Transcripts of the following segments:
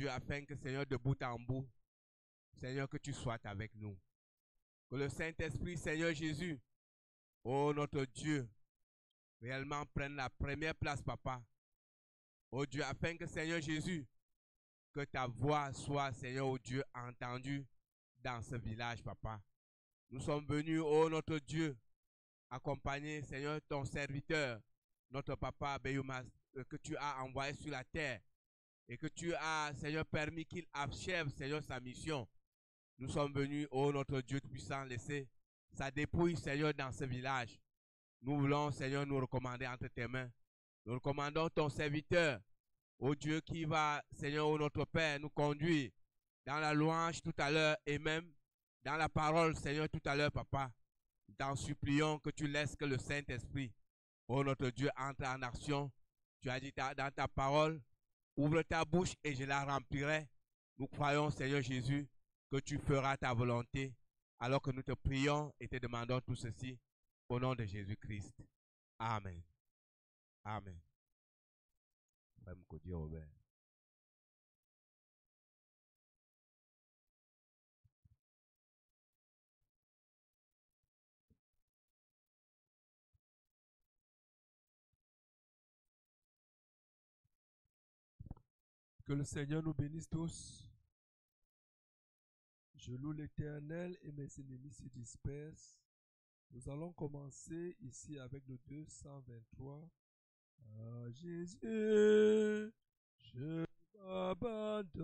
Dieu, afin que, Seigneur, de bout en bout, Seigneur, que tu sois avec nous. Que le Saint-Esprit, Seigneur Jésus, oh notre Dieu, réellement prenne la première place, Papa. Oh Dieu, afin que, Seigneur Jésus, que ta voix soit, Seigneur, oh Dieu, entendue dans ce village, Papa. Nous sommes venus, oh notre Dieu, accompagner, Seigneur, ton serviteur, notre Papa Béoumas, que tu as envoyé sur la terre et que tu as, Seigneur, permis qu'il achève, Seigneur, sa mission. Nous sommes venus, oh notre Dieu puissant, laisser sa dépouille, Seigneur, dans ce village. Nous voulons, Seigneur, nous recommander entre tes mains. Nous recommandons ton serviteur, oh Dieu, qui va, Seigneur, oh notre Père, nous conduire dans la louange tout à l'heure et même dans la parole, Seigneur, tout à l'heure, Papa. Nous t'en supplions que tu laisses que le Saint-Esprit, oh notre Dieu, entre en action. Tu as dit dans ta parole, ouvre ta bouche et je la remplirai. Nous croyons, Seigneur Jésus, que tu feras ta volonté, alors que nous te prions et te demandons tout ceci au nom de Jésus-Christ. Amen. Amen. Que le Seigneur nous bénisse tous. Je loue l'Éternel et mes ennemis se dispersent. Nous allons commencer ici avec le 223. À Jésus, je m'abandonne.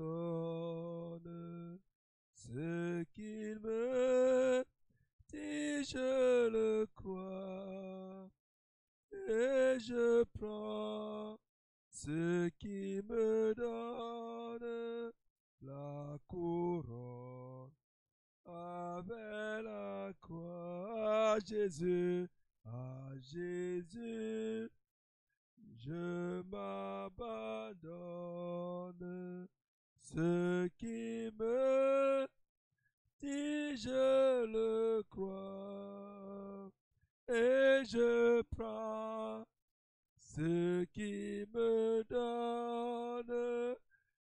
Ce qu'il me dit, je le crois. Et je prends ce qui me donne la couronne avec la croix. À Jésus, je m'abandonne. Ce qui me dit, je le crois. Et je prends ce qui me donne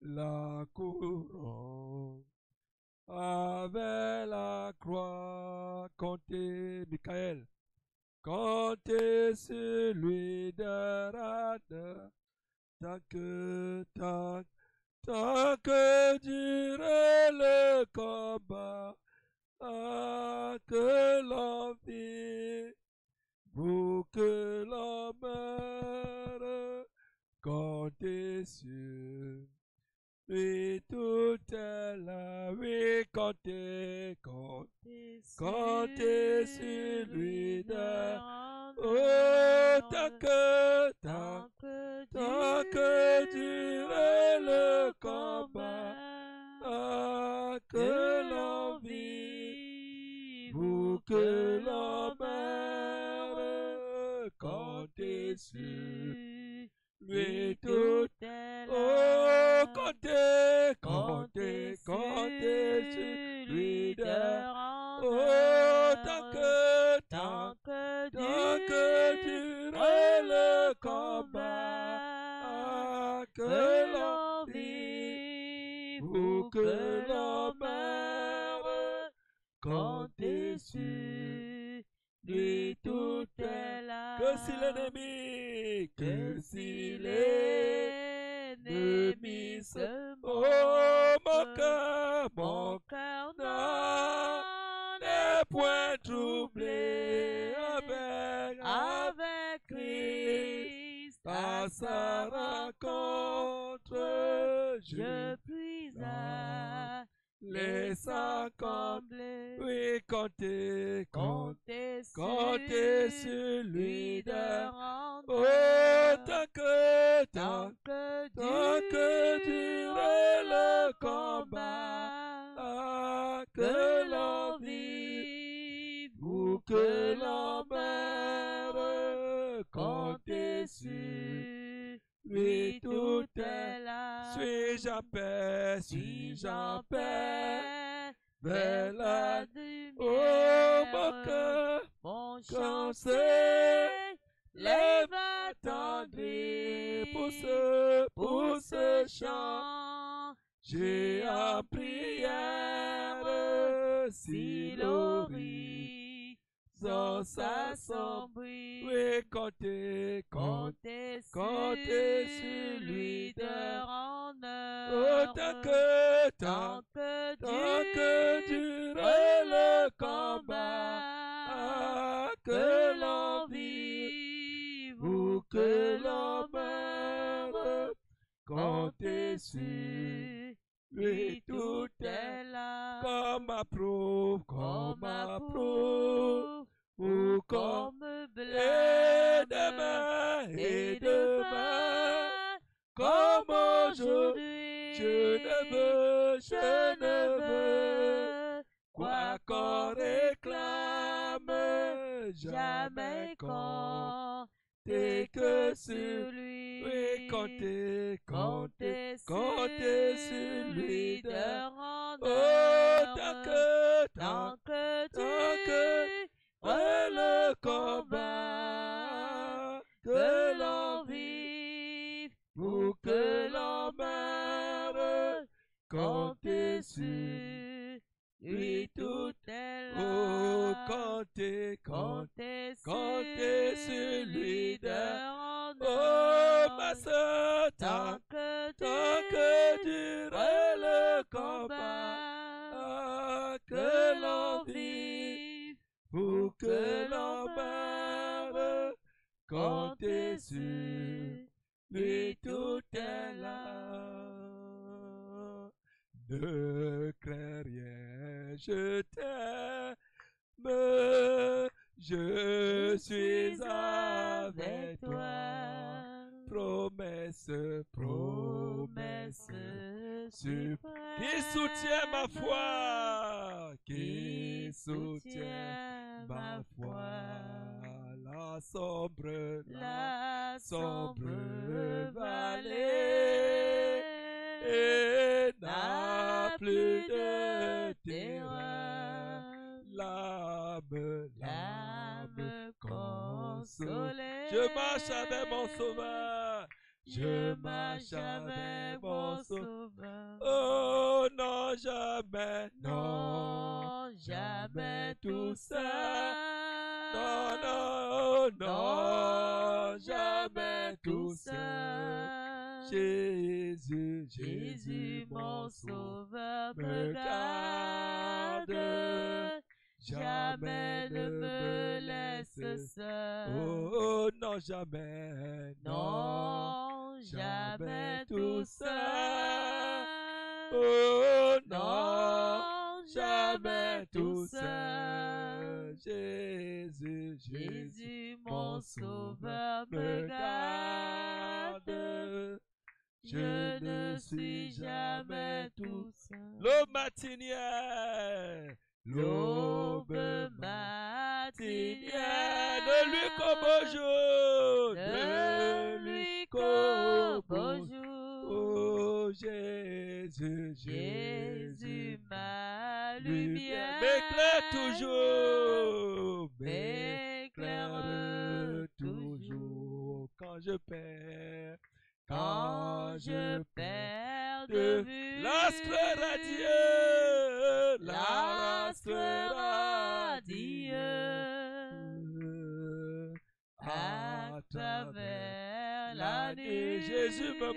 la couronne avec la croix. Comptez, Michael, comptez celui de Rada, tant que dure le combat, que l'envie pour que l'on meure, comptez sur lui tout est là, oui, comptez sur lui de oh, tant que dure le combat, que l'on vit pour que l'on meure, comptez sur lui tout est là. Oh, comptez sur lui de oh, tant que dure le combat, que l'on vit pour que l'on meure, comptez sur lui tout est là. Que si l'ennemi se oh, mon cœur n'est point troublé avec Christ à sa rencontre. Je puis laissant combler. Oui, comptez sur lui de rendre. Oh, tant que dure le combat, que l'on vive ou que l'on meure, comptez sur lui tout est là. Suis-je en paix, vers la lumière. Oh, mon cœur, mon chant lève attendri pour ce chant. j'ai en prière si l'horizon s'assombrit. Oui, comptez sur lui d'heure en heure. Tant que dure le combat, que l'on vive ou que l'on meure, comptez sur lui, tout est là, comme approuve, ou comme blâme, et demain, comme aujourd'hui, je ne veux, quoi qu'on réclame, jamais compter que sur lui. Oui, comptez sur lui d'heure en heure. Tant que le combat, que l'on vive ou que l'on meure, comptez sur lui, tout est là. Oh, comptez sur lui d'heure en heure. Oh, ma soeur, tant que dure le combat, que l'on vive ou que l'on meure, comptez sur lui, tout est là. Ne crains rien, je t'aime, je suis avec toi. Promesse suprême, qui soutient ma foi, qui soutient ma foi. La sombre vallée n'a plus de terreur. L'âme consolée. Je marche avec mon sauveur. Je marche avec mon sauveur. Oh non, jamais, non, jamais tout seul. Non, jamais tout seul. Jésus, mon sauveur, me garde. Jamais ne me laisse seul. Oh non, jamais, non, jamais tout seul. Oh non, jamais tout seul. Jésus, mon sauveur, me garde. Je ne suis jamais tout seul. L'aube matinière, l'aube matinière, de lui qu'au beau jour, de lui qu'au beau jour. Oh Jésus, ma lumière, m'éclaire toujours, m'éclaire toujours quand je perds de vue l'astre radieux à travers la nuit. Jésus me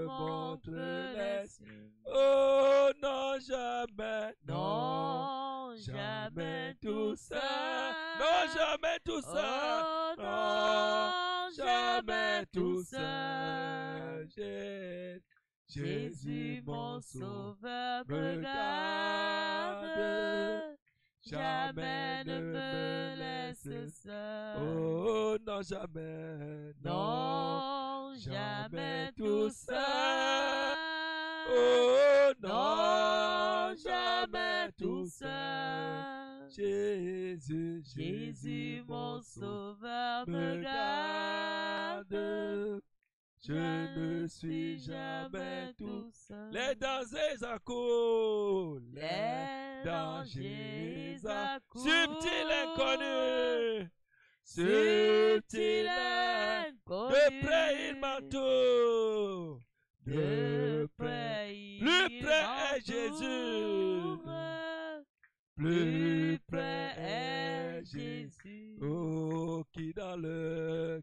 montre les cieux. Oh non, jamais, non, jamais tout ça, non, jamais tout ça, non, jamais tout ça. Jésus, mon sauveur, me garde, jamais ne me laisse seul. Oh non, jamais, non, jamais tout ça. Oh non, jamais tout ça. Jésus, mon sauveur, me garde. Je ne suis jamais tout seul. Les dangers à court, les dangers à court. Subtil inconnu, subtil inconnu. De près il m'entoure, de près. Plus près est Jésus. Plus près est Jésus. Oh, qui dans le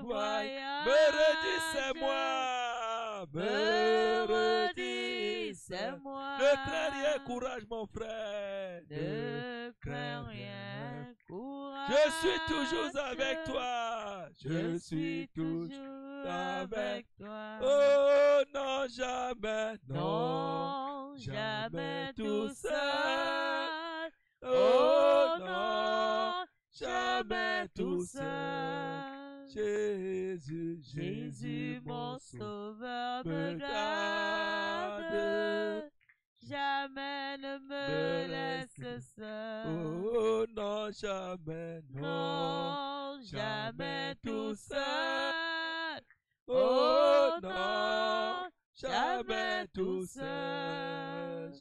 voyage Me redis, c'est moi. me redis, c'est moi. Ne crains rien, courage, mon frère. Ne crains rien, courage. Je suis toujours avec toi. Je suis toujours avec toi. Oh non, jamais, Non, jamais tout seul. Oh Oh non, jamais tout seul. Jésus, Jésus, mon sauveur, me me garde. Jamais ne me laisse seul. Oh non, jamais, Non, jamais tout seul. Oh Oh non, jamais tout seul.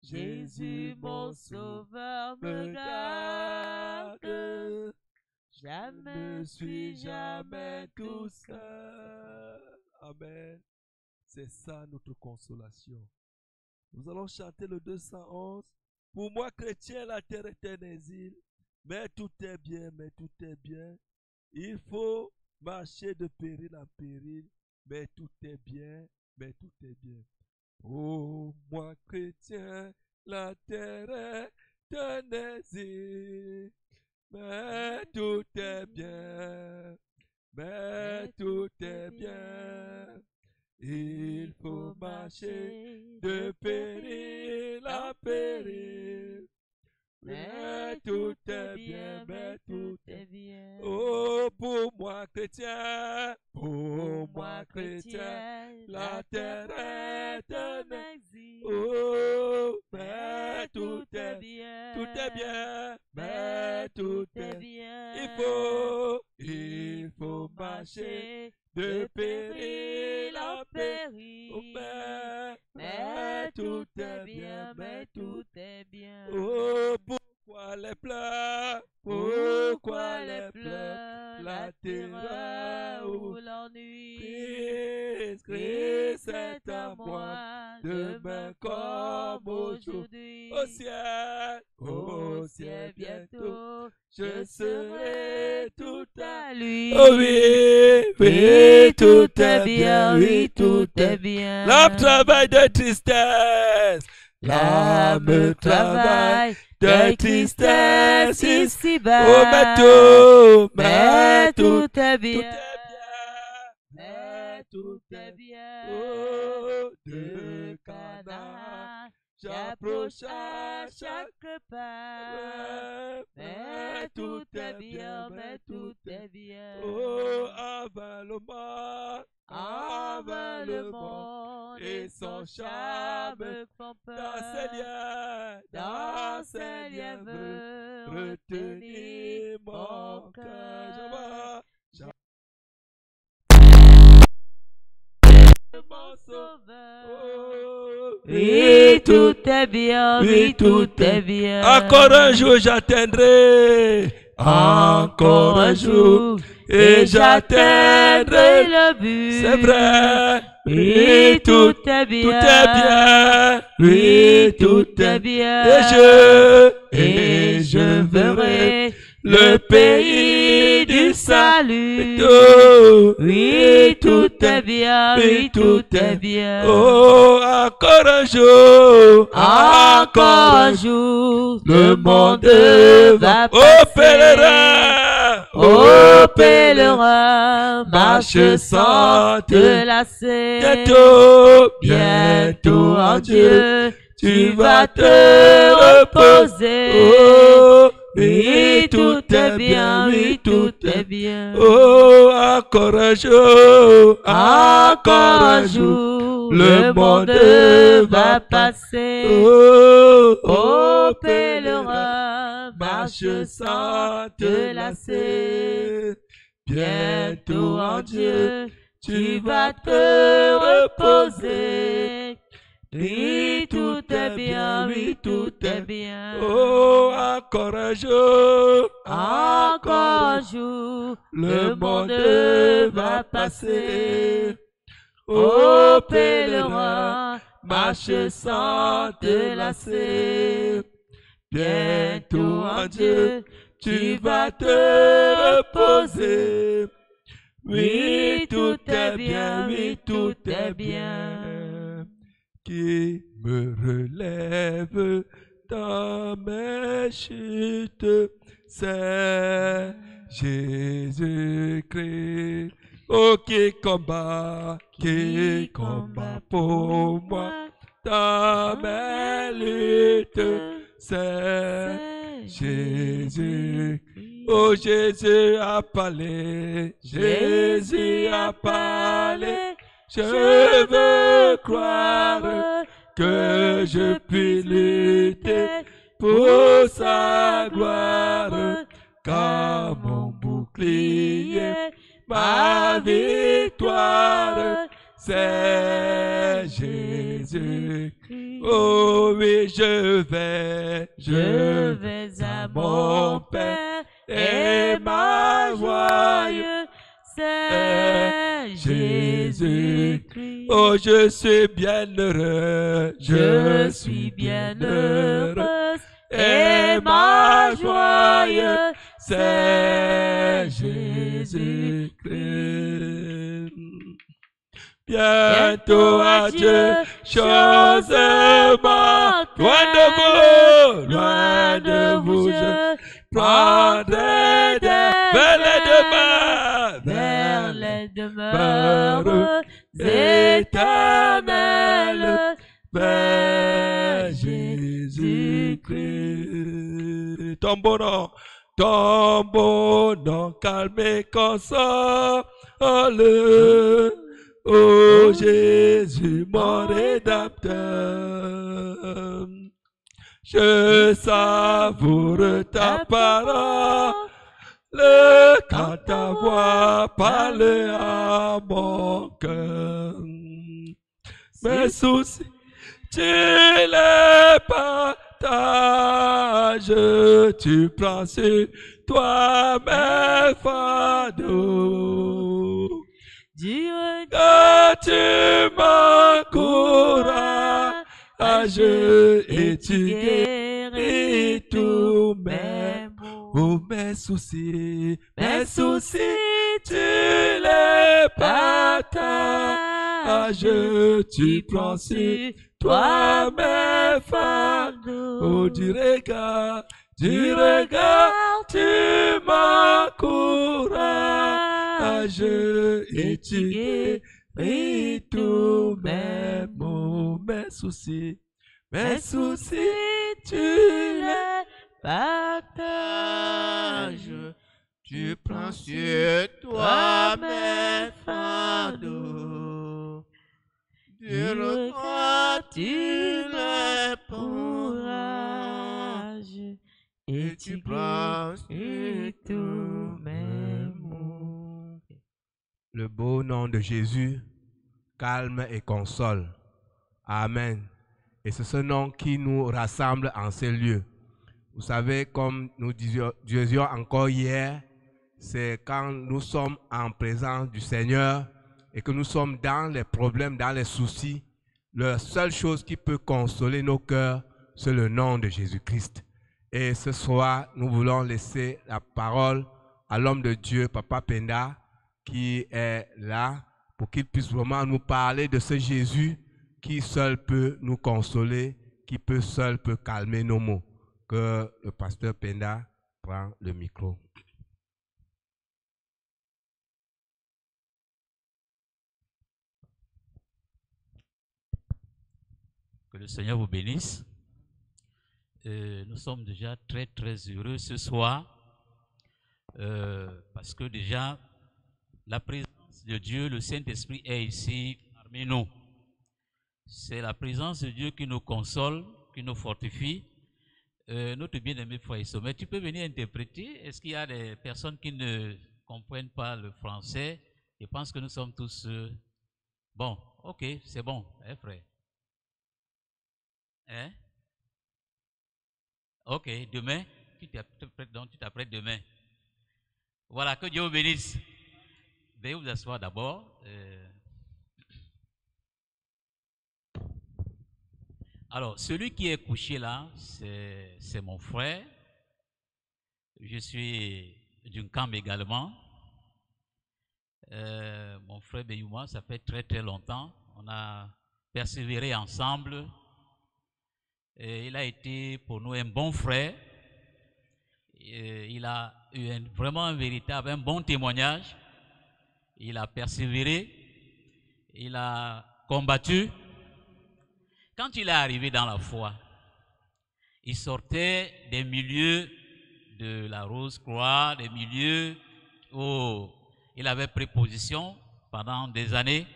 Jésus, mon sauveur, me garde. Jamais, ne suis jamais tout seul. Amen. C'est ça notre consolation. Nous allons chanter le 211. Pour moi, chrétien, la terre est un exil. Mais tout est bien, mais tout est bien. Il faut marcher de péril en péril. Mais tout est bien, mais tout est bien. Pour moi, chrétien, la terre est un exil. Mais tout est bien, mais tout est bien. Il faut marcher de péril en péril. Mais tout est bien, mais tout est bien. Oh, pour moi chrétien, pour moi chrétien, la terre est un exil. Oh, mais tout est bien, mais tout est bien. Il faut marcher de péril en péril. Oh, mais tout est bien, mais tout est bien. Oh, pourquoi les pleurs? Pourquoi les pleurs? La terreur ou l'ennui? Christ est à moi, demain comme aujourd'hui. Au ciel bientôt, je serai tout à lui. Oh oui, oui, tout est bien, oui, tout est bien. L'âme travaille de tristesse. L'âme travaille de tristesse ici-bas. Oh, mais tout est bien. Mais tout est bien. Oh, de Canaan, j'approche à chaque pas. Mais tout est bien, mais tout est bien. Oh, avalement, avalement, et son charme font peur. Dans ses liens veut retenir mon cœur. Mon sauveur. Oui, tout est bien, oui, tout est bien. Encore un jour j'atteindrai, encore un jour, et j'atteindrai le but. C'est vrai. Oui, tout est bien. Oui, tout est bien. Et je verrai le pays du salut. Oui, tout est bien. Oui, tout est bien. Oh, encore un jour. Encore un jour. Le monde va passer. Ô pèlerin, marche sans te lasser. Bientôt en Dieu, tu vas te reposer. Oh, oui, tout est bien, oui, tout est bien. Oh, encore un jour, encore un jour, le monde va passer. Oh, pèlerin, marche sans te lasser. Bientôt en Dieu, tu vas te reposer. Oui, tout est bien, oui, tout est bien. Oh, encore un jour, encore un jour, le monde va passer. Ô pèlerin, marche sans te lasser. Bientôt en Dieu, tu vas te reposer. Oui, tout est bien, oui, tout est bien. Qui me relève dans mes chutes, c'est Jésus-Christ. Oh, qui combat pour moi dans mes luttes, c'est Jésus. Oh, Jésus a parlé, Jésus a parlé. Je veux croire que je puis lutter pour sa gloire, car mon bouclier, ma victoire, c'est Jésus. Oh oui, je vais à mon Père et ma joie, c'est Jésus-Christ. Oh, je suis bien heureux, je suis bien heureuse, et ma joie, c'est Jésus-Christ. Bientôt à Dieu, chose morte, loin de vous, je prendrai vers les demeures éternelles, vers Jésus-Christ. Ton bon nom, calme et console. Oh Jésus, mon rédempteur, je savoure ta parole, quand ta voix parle à mon cœur. Mes soucis, tu les partages, tu prends sur toi mes fardeaux. Dieu, que tu m'encourages et tu guéris tous mes maux. Oh, mes soucis, tu les partages, tu prends sur toi mes fardeaux. Oh, du regard, tu m'encourages et tu guéris tous mes maux, mes soucis, tu les partages, Tu prends sur toi mes fardeaux. Du regard, tu les courage et tu prends sur tous mes maux. Le beau nom de Jésus calme et console. Amen. Et c'est ce nom qui nous rassemble en ces lieux. Vous savez, comme nous disions encore hier, c'est quand nous sommes en présence du Seigneur et que nous sommes dans les problèmes, dans les soucis, la seule chose qui peut consoler nos cœurs, c'est le nom de Jésus-Christ. Et ce soir, nous voulons laisser la parole à l'homme de Dieu, Papa Penda, qui est là pour qu'il puisse vraiment nous parler de ce Jésus qui seul peut nous consoler, qui seul peut calmer nos maux. Que le pasteur Penda prend le micro. Que le Seigneur vous bénisse. Nous sommes déjà très heureux ce soir parce que déjà la présence de Dieu, le Saint-Esprit est ici parmi nous. C'est la présence de Dieu qui nous console, qui nous fortifie. Notre bien-aimé frère Sommet, tu peux venir interpréter? Est-ce qu'il y a des personnes qui ne comprennent pas le français? Je pense que nous sommes tous... Bon, ok, c'est bon, hein, frère? Hein? Ok, demain, tu t'apprêtes demain. Voilà, que Dieu vous bénisse. Veuillez vous asseoir d'abord. Alors, celui qui est couché là, c'est mon frère. Je suis d'une camp également. Mon frère Beyouma, ça fait très très longtemps. On a persévéré ensemble. Et il a été pour nous un bon frère. Et il a eu vraiment un bon témoignage. Il a persévéré. Il a combattu. Quand il est arrivé dans la foi, il sortait des milieux de la Rose-Croix, des milieux où il avait pris position pendant des années.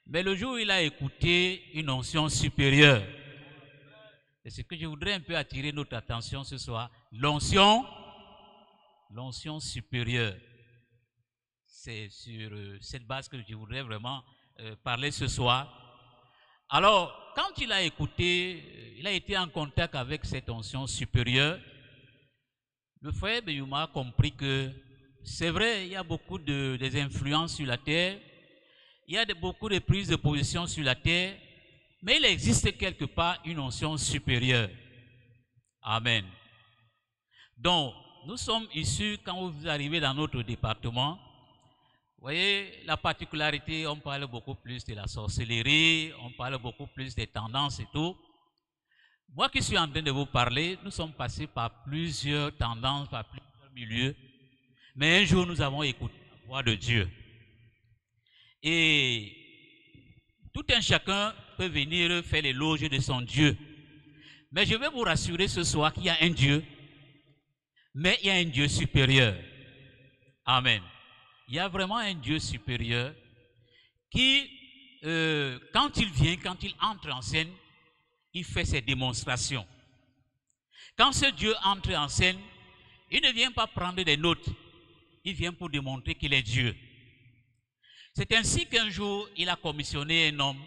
Mais le jour où il a écouté une onction supérieure, et ce que je voudrais un peu attirer notre attention ce soir, l'onction supérieure. C'est sur cette base que je voudrais vraiment parler ce soir. Alors, quand il a écouté, il a été en contact avec cette onction supérieure, le frère Beyouma a compris que c'est vrai, il y a beaucoup des influences sur la terre, il y a beaucoup de prises de position sur la terre, mais il existe quelque part une onction supérieure. Amen. Donc, nous sommes issus, quand vous arrivez dans notre département, vous voyez, la particularité, on parle beaucoup plus de la sorcellerie, on parle beaucoup plus des tendances et tout. Moi qui suis en train de vous parler, nous sommes passés par plusieurs tendances, par plusieurs milieux. Mais un jour, nous avons écouté la voix de Dieu. Et tout un chacun peut venir faire l'éloge de son Dieu. Mais je vais vous rassurer ce soir qu'il y a un Dieu, mais il y a un Dieu supérieur. Amen. Il y a vraiment un Dieu supérieur qui, quand il vient, quand il entre en scène, il fait ses démonstrations. Quand ce Dieu entre en scène, il ne vient pas prendre des notes. Il vient pour démontrer qu'il est Dieu. C'est ainsi qu'un jour, il a commissionné un homme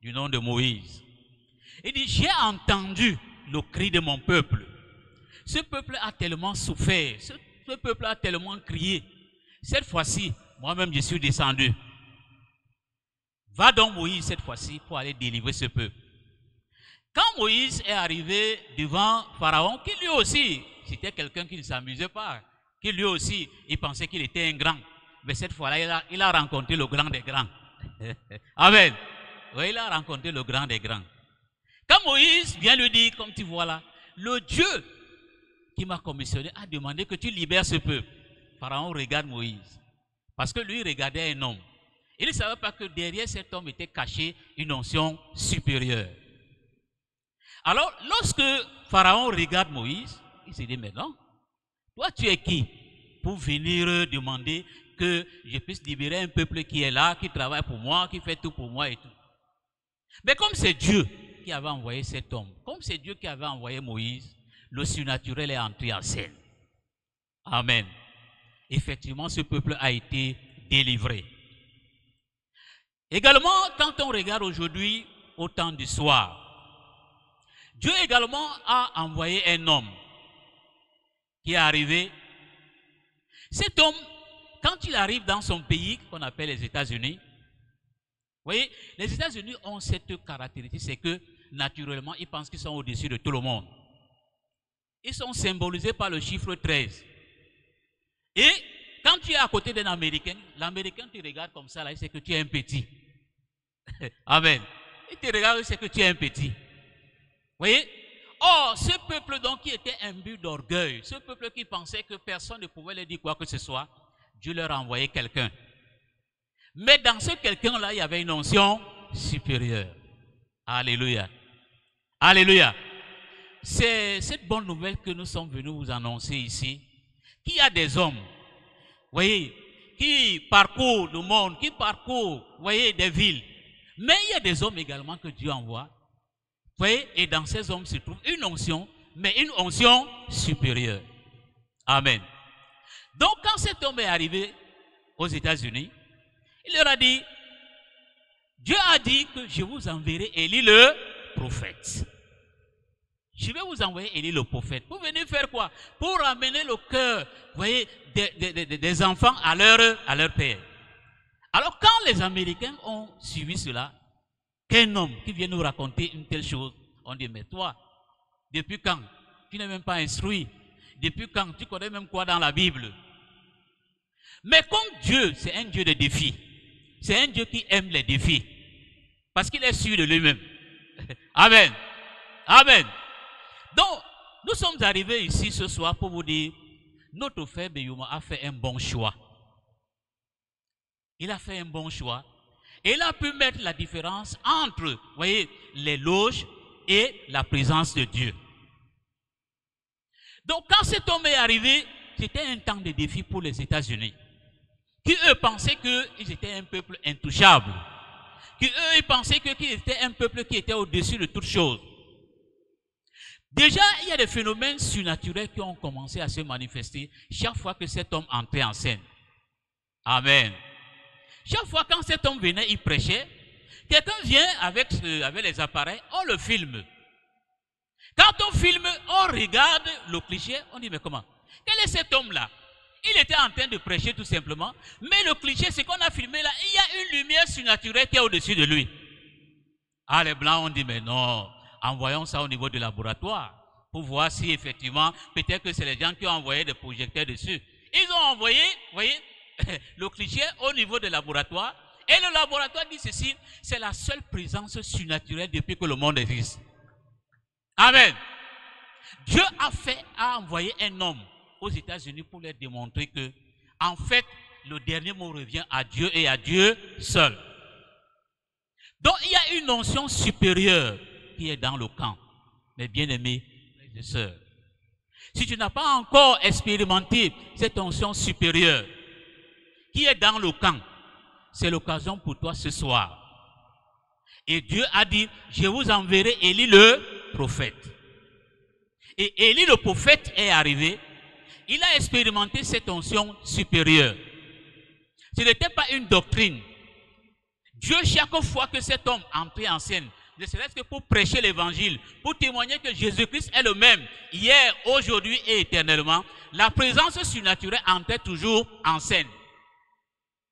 du nom de Moïse. Il dit, j'ai entendu le cri de mon peuple. Ce peuple a tellement souffert. Ce peuple a tellement crié. Cette fois-ci, moi-même, je suis descendu. Va donc Moïse cette fois-ci pour aller délivrer ce peuple. Quand Moïse est arrivé devant Pharaon, qui lui aussi, c'était quelqu'un qui ne s'amusait pas, qui lui aussi, il pensait qu'il était un grand. Mais cette fois-là, il a rencontré le grand des grands. Amen. Oui, il a rencontré le grand des grands. Quand Moïse vient lui dire, comme tu vois là, le Dieu qui m'a commissionné a demandé que tu libères ce peuple. Pharaon regarde Moïse. Parce que lui, il regardait un homme. Il ne savait pas que derrière cet homme était caché une onction supérieure. Alors, lorsque Pharaon regarde Moïse, il se dit, mais non, toi tu es qui pour venir demander que je puisse libérer un peuple qui est là, qui travaille pour moi, qui fait tout pour moi et tout. Mais comme c'est Dieu qui avait envoyé cet homme, comme c'est Dieu qui avait envoyé Moïse, le surnaturel est entré en scène. Amen. Effectivement, ce peuple a été délivré. Également, quand on regarde aujourd'hui au temps du soir, Dieu également a envoyé un homme qui est arrivé. Cet homme, quand il arrive dans son pays, qu'on appelle les États-Unis, vous voyez, les États-Unis ont cette caractéristique, c'est que naturellement, ils pensent qu'ils sont au-dessus de tout le monde. Ils sont symbolisés par le chiffre 13. Et quand tu es à côté d'un Américain, l'Américain te regarde comme ça, là, il sait que tu es un petit. Amen. Il te regarde, il sait que tu es un petit. Vous voyez? Or, ce peuple donc qui était imbu d'orgueil, ce peuple qui pensait que personne ne pouvait leur dire quoi que ce soit, Dieu leur a envoyé quelqu'un. Mais dans ce quelqu'un-là, il y avait une onction supérieure. Alléluia. Alléluia. C'est cette bonne nouvelle que nous sommes venus vous annoncer ici. Qu'il y a des hommes, vous voyez, qui parcourent le monde, qui parcourent, vous voyez, des villes. Mais il y a des hommes également que Dieu envoie. Vous voyez, et dans ces hommes se trouve une onction, mais une onction supérieure. Amen. Donc, quand cet homme est arrivé aux États-Unis, il leur a dit, Dieu a dit que je vous enverrai Élie le prophète. Je vais vous envoyer Élie le prophète. Pour venir faire quoi? Pour ramener le cœur, vous voyez, des enfants à leur père. Alors quand les Américains ont suivi cela, qu'un homme qui vient nous raconter une telle chose, on dit, mais toi, depuis quand? Tu n'es même pas instruit. Depuis quand? Tu connais même quoi dans la Bible? Mais comme Dieu, c'est un Dieu de défis. C'est un Dieu qui aime les défis. Parce qu'il est sûr de lui-même. Amen. Amen. Donc, nous sommes arrivés ici ce soir pour vous dire, notre frère Beyouma a fait un bon choix. Il a fait un bon choix. Et il a pu mettre la différence entre, vous voyez, les loges et la présence de Dieu. Donc, quand cet homme est arrivé, c'était un temps de défi pour les États-Unis. Qui, eux, pensaient qu'ils étaient un peuple intouchable. Qui, eux, ils pensaient qu'ils étaient un peuple qui était au-dessus de toutes choses. Déjà, il y a des phénomènes surnaturels qui ont commencé à se manifester chaque fois que cet homme entrait en scène. Amen. Chaque fois quand cet homme venait, il prêchait, quelqu'un vient avec les appareils, on le filme. Quand on filme, on regarde le cliché, on dit mais comment? Quel est cet homme-là? Il était en train de prêcher tout simplement, mais le cliché, c'est qu'on a filmé là, il y a une lumière surnaturelle qui est au-dessus de lui. Ah, les blancs ont dit mais non, envoyons ça au niveau du laboratoire pour voir si effectivement, peut-être que c'est les gens qui ont envoyé des projecteurs dessus. Ils ont envoyé, vous voyez, le cliché au niveau du laboratoire, et le laboratoire dit ceci, c'est la seule présence surnaturelle depuis que le monde existe. Amen. Dieu a envoyé un homme aux États-Unis pour leur démontrer que, en fait, le dernier mot revient à Dieu et à Dieu seul. Donc, il y a une notion supérieure qui est dans le camp. Mes bien-aimés frères et sœurs, si tu n'as pas encore expérimenté cette notion supérieure qui est dans le camp, c'est l'occasion pour toi ce soir. Et Dieu a dit, je vous enverrai Élie le prophète. Et Élie le prophète est arrivé, il a expérimenté cette onction supérieure. Ce n'était pas une doctrine. Dieu, chaque fois que cet homme entrait en scène, ne serait-ce que pour prêcher l'évangile, pour témoigner que Jésus-Christ est le même, hier, aujourd'hui et éternellement, la présence surnaturelle entrait toujours en scène.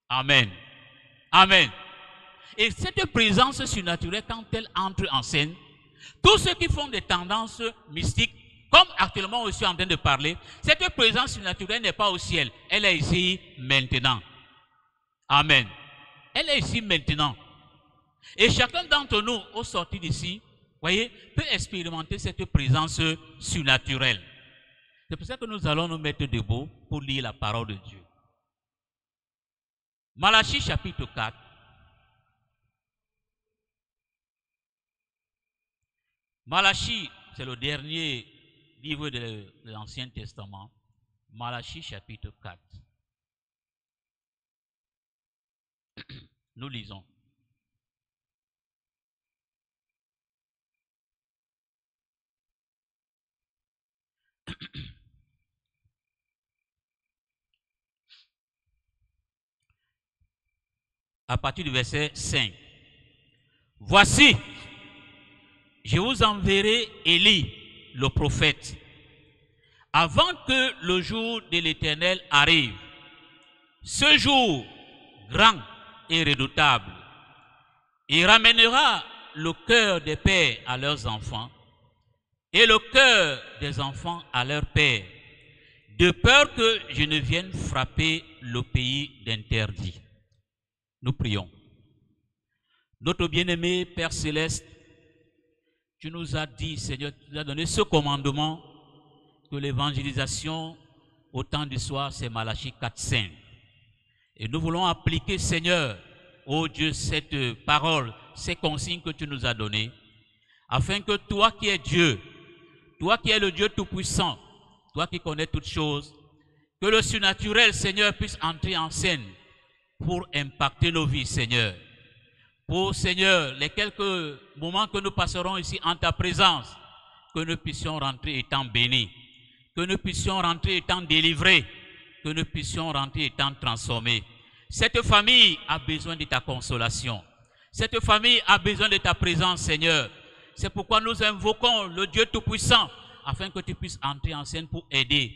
Amen. Amen. Et cette présence surnaturelle, quand elle entre en scène, tous ceux qui font des tendances mystiques, comme actuellement je suis en train de parler, cette présence surnaturelle n'est pas au ciel, elle est ici maintenant. Amen. Elle est ici maintenant. Et chacun d'entre nous, au sortir d'ici, voyez, peut expérimenter cette présence surnaturelle. C'est pour ça que nous allons nous mettre debout pour lire la parole de Dieu. Malachie chapitre 4. Malachie, c'est le dernier livre de l'Ancien Testament. Malachie chapitre 4. Nous lisons. À partir du verset 5. Voici, je vous enverrai Élie, le prophète, avant que le jour de l'Éternel arrive. Ce jour grand et redoutable, il ramènera le cœur des pères à leurs enfants et le cœur des enfants à leurs pères, de peur que je ne vienne frapper le pays d'interdit. Nous prions. Notre bien-aimé Père Céleste, tu nous as dit, Seigneur, tu nous as donné ce commandement que l'évangélisation au temps du soir, c'est Malachie 4:5. Et nous voulons appliquer, Seigneur, ô Dieu, cette parole, ces consignes que tu nous as données, afin que toi qui es Dieu, toi qui es le Dieu Tout-Puissant, toi qui connais toutes choses, que le surnaturel, Seigneur, puisse entrer en scène pour impacter nos vies, Seigneur. Pour, Seigneur, les quelques moments que nous passerons ici en ta présence, que nous puissions rentrer étant bénis, que nous puissions rentrer étant délivrés, que nous puissions rentrer étant transformés. Cette famille a besoin de ta consolation. Cette famille a besoin de ta présence, Seigneur. C'est pourquoi nous invoquons le Dieu Tout-Puissant, afin que tu puisses entrer en scène pour aider,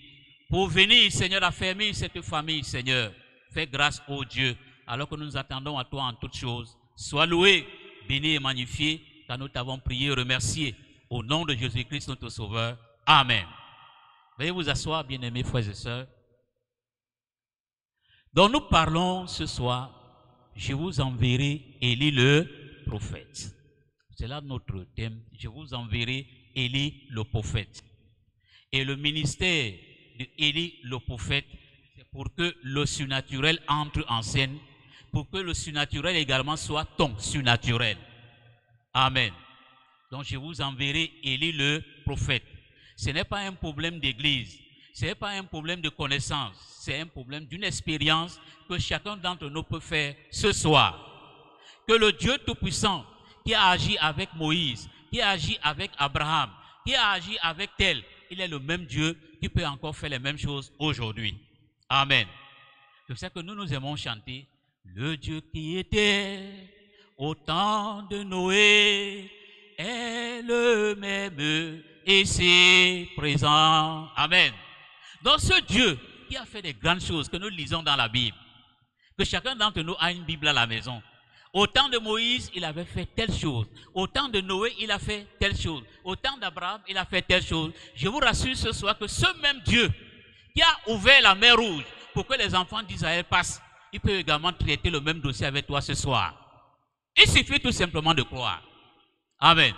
pour venir, Seigneur, affermir cette famille, Seigneur. Fais grâce au Dieu, alors que nous nous attendons à toi en toutes choses. Sois loué, béni et magnifié, car nous t'avons prié et remercié. Au nom de Jésus-Christ, notre Sauveur. Amen. Veuillez vous asseoir, bien-aimés frères et sœurs. Donc nous parlons ce soir, je vous enverrai Élie le prophète. C'est là notre thème, je vous enverrai Élie le prophète. Et le ministère d'Élie le prophète, c'est pour que le surnaturel entre en scène, pour que le surnaturel également soit ton surnaturel. Amen. Donc je vous enverrai Élie le prophète. Ce n'est pas un problème d'église, ce n'est pas un problème de connaissance, c'est un problème d'une expérience que chacun d'entre nous peut faire ce soir. Que le Dieu Tout-Puissant qui a agi avec Moïse, qui a agi avec Abraham, qui a agi avec tel, il est le même Dieu qui peut encore faire les mêmes choses aujourd'hui. Amen. C'est pour ça que nous aimons chanter le Dieu qui était au temps de Noé est le même ici présent. Amen. Donc ce Dieu qui a fait des grandes choses que nous lisons dans la Bible, que chacun d'entre nous a une Bible à la maison. Au temps de Moïse, il avait fait telle chose. Au temps de Noé, il a fait telle chose. Au temps d'Abraham, il a fait telle chose. Je vous rassure ce soir que ce même Dieu qui a ouvert la mer Rouge pour que les enfants d'Israël passent, il peut également traiter le même dossier avec toi ce soir. Il suffit tout simplement de croire. Amen.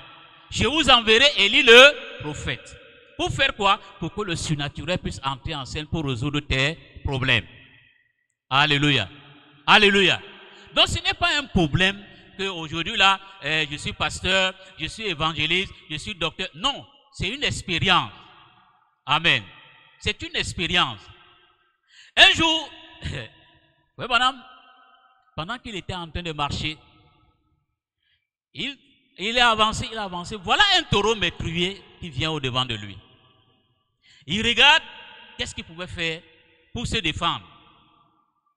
Je vous enverrai Élie le prophète. Pour faire quoi? Pour que le surnaturel puisse entrer en scène pour résoudre tes problèmes. Alléluia. Alléluia. Donc ce n'est pas un problème qu'aujourd'hui là, je suis pasteur, je suis évangéliste, je suis docteur. Non, c'est une expérience. Amen. C'est une expérience. Un jour, oui, madame, pendant qu'il était en train de marcher, il a avancé. Voilà un taureau métrué qui vient au devant de lui. Il regarde, qu'est-ce qu'il pouvait faire pour se défendre?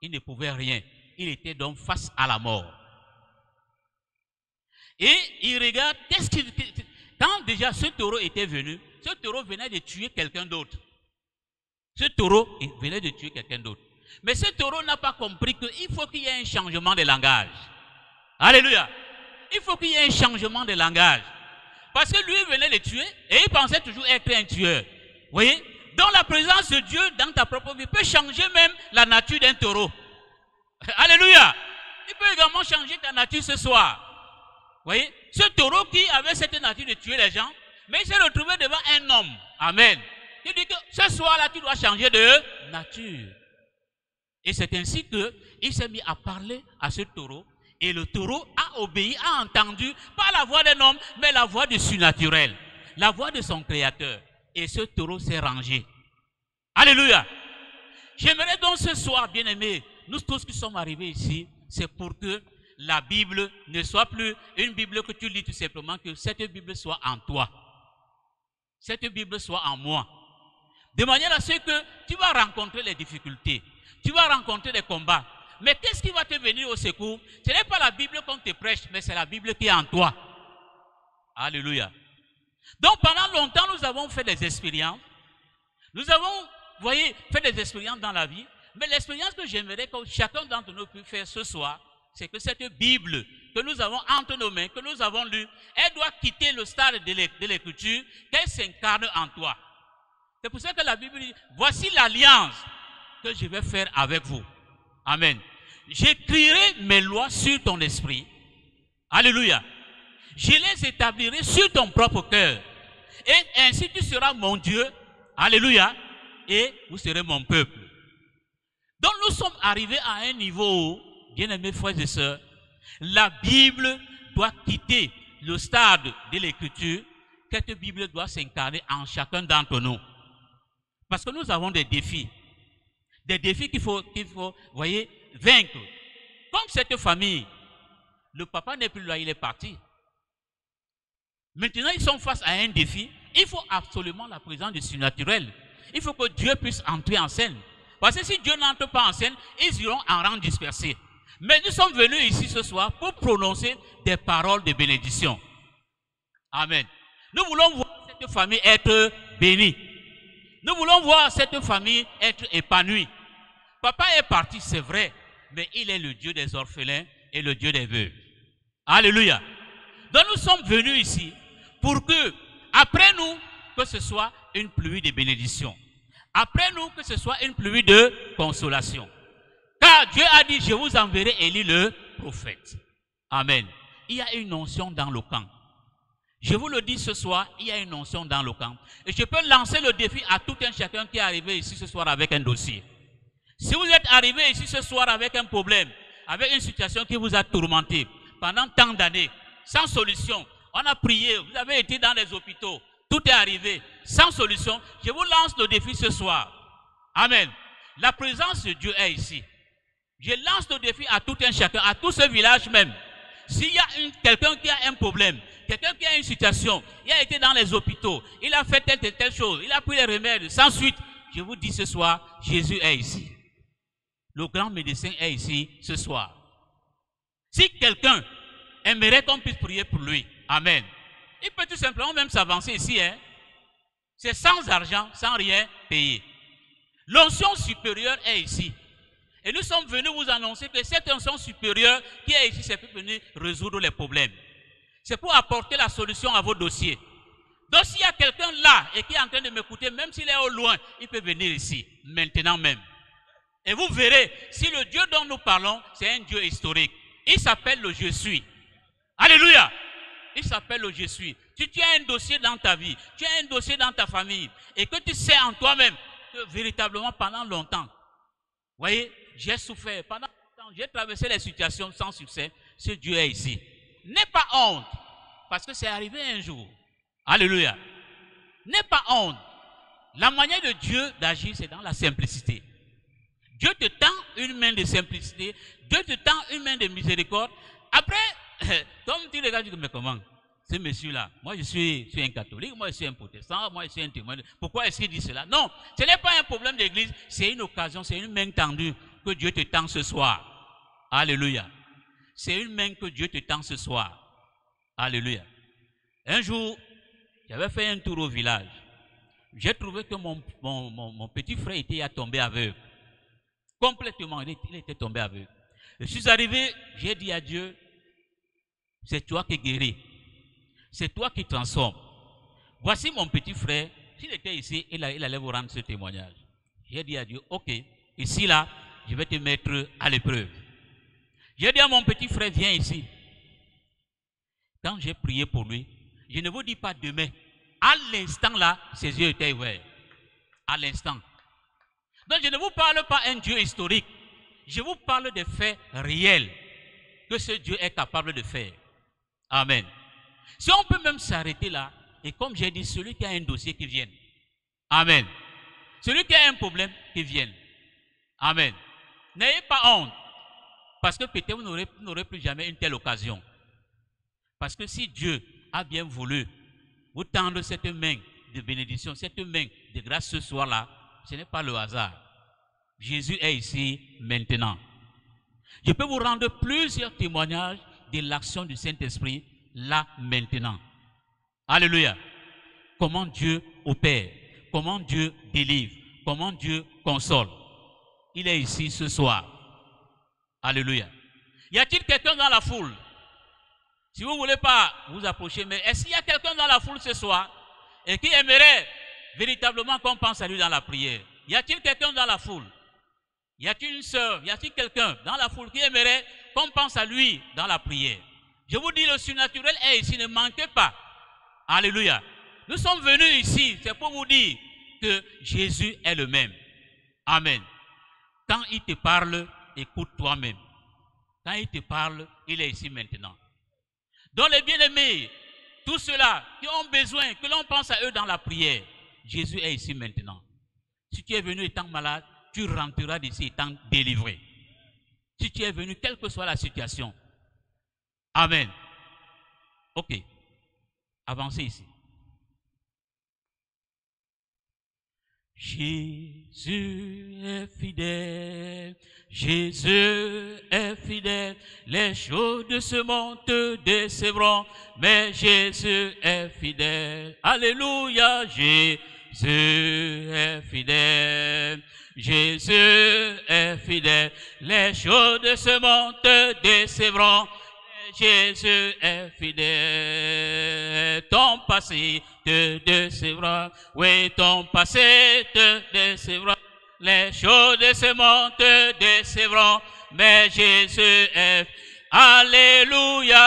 Il ne pouvait rien. Il était donc face à la mort. Et il regarde, quand déjà ce taureau était venu, ce taureau venait de tuer quelqu'un d'autre. Ce taureau venait de tuer quelqu'un d'autre. Mais ce taureau n'a pas compris qu'il faut qu'il y ait un changement de langage. Alléluia. Il faut qu'il y ait un changement de langage. Parce que lui venait de tuer et il pensait toujours être un tueur. Vous voyez? Donc la présence de Dieu dans ta propre vie peut changer même la nature d'un taureau. Alléluia. Il peut également changer ta nature ce soir. Vous voyez? Ce taureau qui avait cette nature de tuer les gens, mais il s'est retrouvé devant un homme. Amen. Il dit que ce soir-là, tu dois changer de nature. Et c'est ainsi qu'il s'est mis à parler à ce taureau. Et le taureau a obéi, a entendu, pas la voix d'un homme, mais la voix du surnaturel. La voix de son créateur. Et ce taureau s'est rangé. Alléluia. J'aimerais donc ce soir, bien-aimés, nous tous qui sommes arrivés ici, c'est pour que la Bible ne soit plus une Bible que tu lis tout simplement, que cette Bible soit en toi. Cette Bible soit en moi. De manière à ce que tu vas rencontrer les difficultés, tu vas rencontrer des combats. Mais qu'est-ce qui va te venir au secours? Ce n'est pas la Bible qu'on te prêche, mais c'est la Bible qui est en toi. Alléluia. Donc pendant longtemps, nous avons fait des expériences. Nous avons, vous voyez, fait des expériences dans la vie. Mais l'expérience que j'aimerais que chacun d'entre nous puisse faire ce soir, c'est que cette Bible que nous avons entre nos mains, que nous avons lue, elle doit quitter le stade de l'écriture, qu'elle s'incarne en toi. C'est pour ça que la Bible dit, voici l'alliance que je vais faire avec vous. Amen. J'écrirai mes lois sur ton esprit. Alléluia. Je les établirai sur ton propre cœur. Et ainsi tu seras mon Dieu. Alléluia. Et vous serez mon peuple. Donc nous sommes arrivés à un niveau où, bien-aimés frères et sœurs, la Bible doit quitter le stade de l'écriture. Cette Bible doit s'incarner en chacun d'entre nous. Parce que nous avons des défis. Des défis qu'il faut, vous voyez, vaincre. Comme cette famille, le papa n'est plus là, il est parti. Maintenant, ils sont face à un défi. Il faut absolument la présence du surnaturel. Il faut que Dieu puisse entrer en scène. Parce que si Dieu n'entre pas en scène, ils iront en rang dispersé. Mais nous sommes venus ici ce soir pour prononcer des paroles de bénédiction. Amen. Nous voulons voir cette famille être bénie. Nous voulons voir cette famille être épanouie. Papa est parti, c'est vrai, mais il est le Dieu des orphelins et le Dieu des veuves. Alléluia. Donc nous sommes venus ici pour que, après nous, que ce soit une pluie de bénédiction. Après nous, que ce soit une pluie de consolation. Car Dieu a dit, je vous enverrai Élie le prophète. Amen. Il y a une onction dans le camp. Je vous le dis ce soir, il y a une onction dans le camp. Et je peux lancer le défi à tout un chacun qui est arrivé ici ce soir avec un dossier. Si vous êtes arrivé ici ce soir avec un problème, avec une situation qui vous a tourmenté pendant tant d'années, sans solution, on a prié, vous avez été dans les hôpitaux, tout est arrivé, sans solution, je vous lance le défi ce soir. Amen. La présence de Dieu est ici. Je lance le défi à tout un chacun, à tout ce village même. S'il y a quelqu'un qui a un problème, quelqu'un qui a une situation, il a été dans les hôpitaux, il a fait telle et telle chose, il a pris les remèdes, sans suite, je vous dis ce soir, Jésus est ici. Le grand médecin est ici ce soir. Si quelqu'un aimerait qu'on puisse prier pour lui, amen, il peut tout simplement même s'avancer ici. Hein? C'est sans argent, sans rien payer. L'onction supérieure est ici. Et nous sommes venus vous annoncer que cette onction supérieure qui est ici, c'est pour venir résoudre les problèmes. C'est pour apporter la solution à vos dossiers. Donc s'il y a quelqu'un là et qui est en train de m'écouter, même s'il est au loin, il peut venir ici, maintenant même. Et vous verrez, si le Dieu dont nous parlons, c'est un Dieu historique. Il s'appelle le Je suis. Alléluia. Il s'appelle le Je suis. Si tu as un dossier dans ta vie, tu as un dossier dans ta famille, et que tu sais en toi-même que véritablement pendant longtemps, vous voyez, j'ai souffert, pendant longtemps, j'ai traversé les situations sans succès, ce Dieu est ici. N'aie pas honte, parce que c'est arrivé un jour. Alléluia. N'aie pas honte. La manière de Dieu d'agir, c'est dans la simplicité. Dieu te tend une main de simplicité, Dieu te tend une main de miséricorde. Après, comme tu regardes, tu dis, mais comment? Ce monsieur-là, moi je suis un catholique, moi je suis un protestant, moi je suis un témoin. Pourquoi est-ce qu'il dit cela? Non, ce n'est pas un problème d'église, c'est une occasion, c'est une main tendue que Dieu te tend ce soir. Alléluia. C'est une main que Dieu te tend ce soir. Alléluia. Un jour, j'avais fait un tour au village. J'ai trouvé que mon petit frère était tombé aveugle. Complètement, il était tombé aveugle. Je suis arrivé, j'ai dit à Dieu, c'est toi qui guéris. C'est toi qui transformes. Voici mon petit frère, s'il était ici, il allait vous rendre ce témoignage. J'ai dit à Dieu, ok, ici là, je vais te mettre à l'épreuve. J'ai dit à mon petit frère, viens ici. Quand j'ai prié pour lui, je ne vous dis pas demain. À l'instant là, ses yeux étaient ouverts. À l'instant. Donc je ne vous parle pas d'un Dieu historique. Je vous parle des faits réels que ce Dieu est capable de faire. Amen. Si on peut même s'arrêter là, et comme j'ai dit, celui qui a un dossier qui vienne. Amen. Celui qui a un problème qui vienne. Amen. N'ayez pas honte. Parce que peut-être vous n'aurez plus jamais une telle occasion. Parce que si Dieu a bien voulu vous tendre cette main de bénédiction, cette main de grâce ce soir-là, ce n'est pas le hasard. Jésus est ici maintenant. Je peux vous rendre plusieurs témoignages de l'action du Saint-Esprit là maintenant. Alléluia. Comment Dieu opère, comment Dieu délivre, comment Dieu console. Il est ici ce soir. Alléluia. Y a-t-il quelqu'un dans la foule? Si vous ne voulez pas vous approcher, mais est-ce qu'il y a quelqu'un dans la foule ce soir et qui aimerait véritablement qu'on pense à lui dans la prière? Y a-t-il quelqu'un dans la foule? Y a-t-il une sœur? Y a-t-il quelqu'un dans la foule qui aimerait qu'on pense à lui dans la prière? Je vous dis, le surnaturel est ici, ne manquez pas. Alléluia. Nous sommes venus ici, c'est pour vous dire que Jésus est le même. Amen. Quand il te parle, écoute toi-même. Quand il te parle, il est ici maintenant. Donc les bien-aimés, tous ceux-là qui ont besoin que l'on pense à eux dans la prière, Jésus est ici maintenant. Si tu es venu étant malade, tu rentreras d'ici étant délivré. Si tu es venu, quelle que soit la situation. Amen. Ok. Avancez ici. Jésus est fidèle, Jésus est fidèle, les choses de ce monde te décevront, mais Jésus est fidèle. Alléluia, Jésus est fidèle, Jésus est fidèle, les choses de ce monde te décevront, mais Jésus est fidèle. Ton passé te décevra, oui, ton passé te décevra. Les choses de ce monde te décevront, mais Jésus est, alléluia,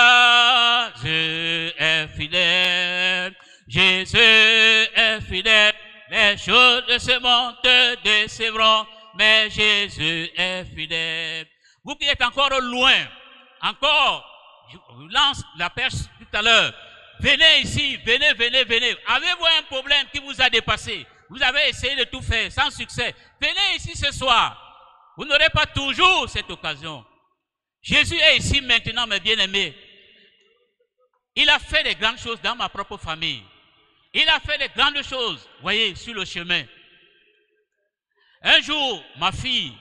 Jésus est fidèle, Jésus est fidèle, les choses de ce monde te décevront, mais Jésus est fidèle. Vous qui êtes encore loin, encore, je vous lance la perche tout à l'heure, venez ici, venez. Avez-vous un problème qui vous a dépassé? Vous avez essayé de tout faire sans succès. Venez ici ce soir. Vous n'aurez pas toujours cette occasion. Jésus est ici maintenant, mes bien-aimés. Il a fait des grandes choses dans ma propre famille. Il a fait des grandes choses, voyez, sur le chemin. Un jour, ma fille,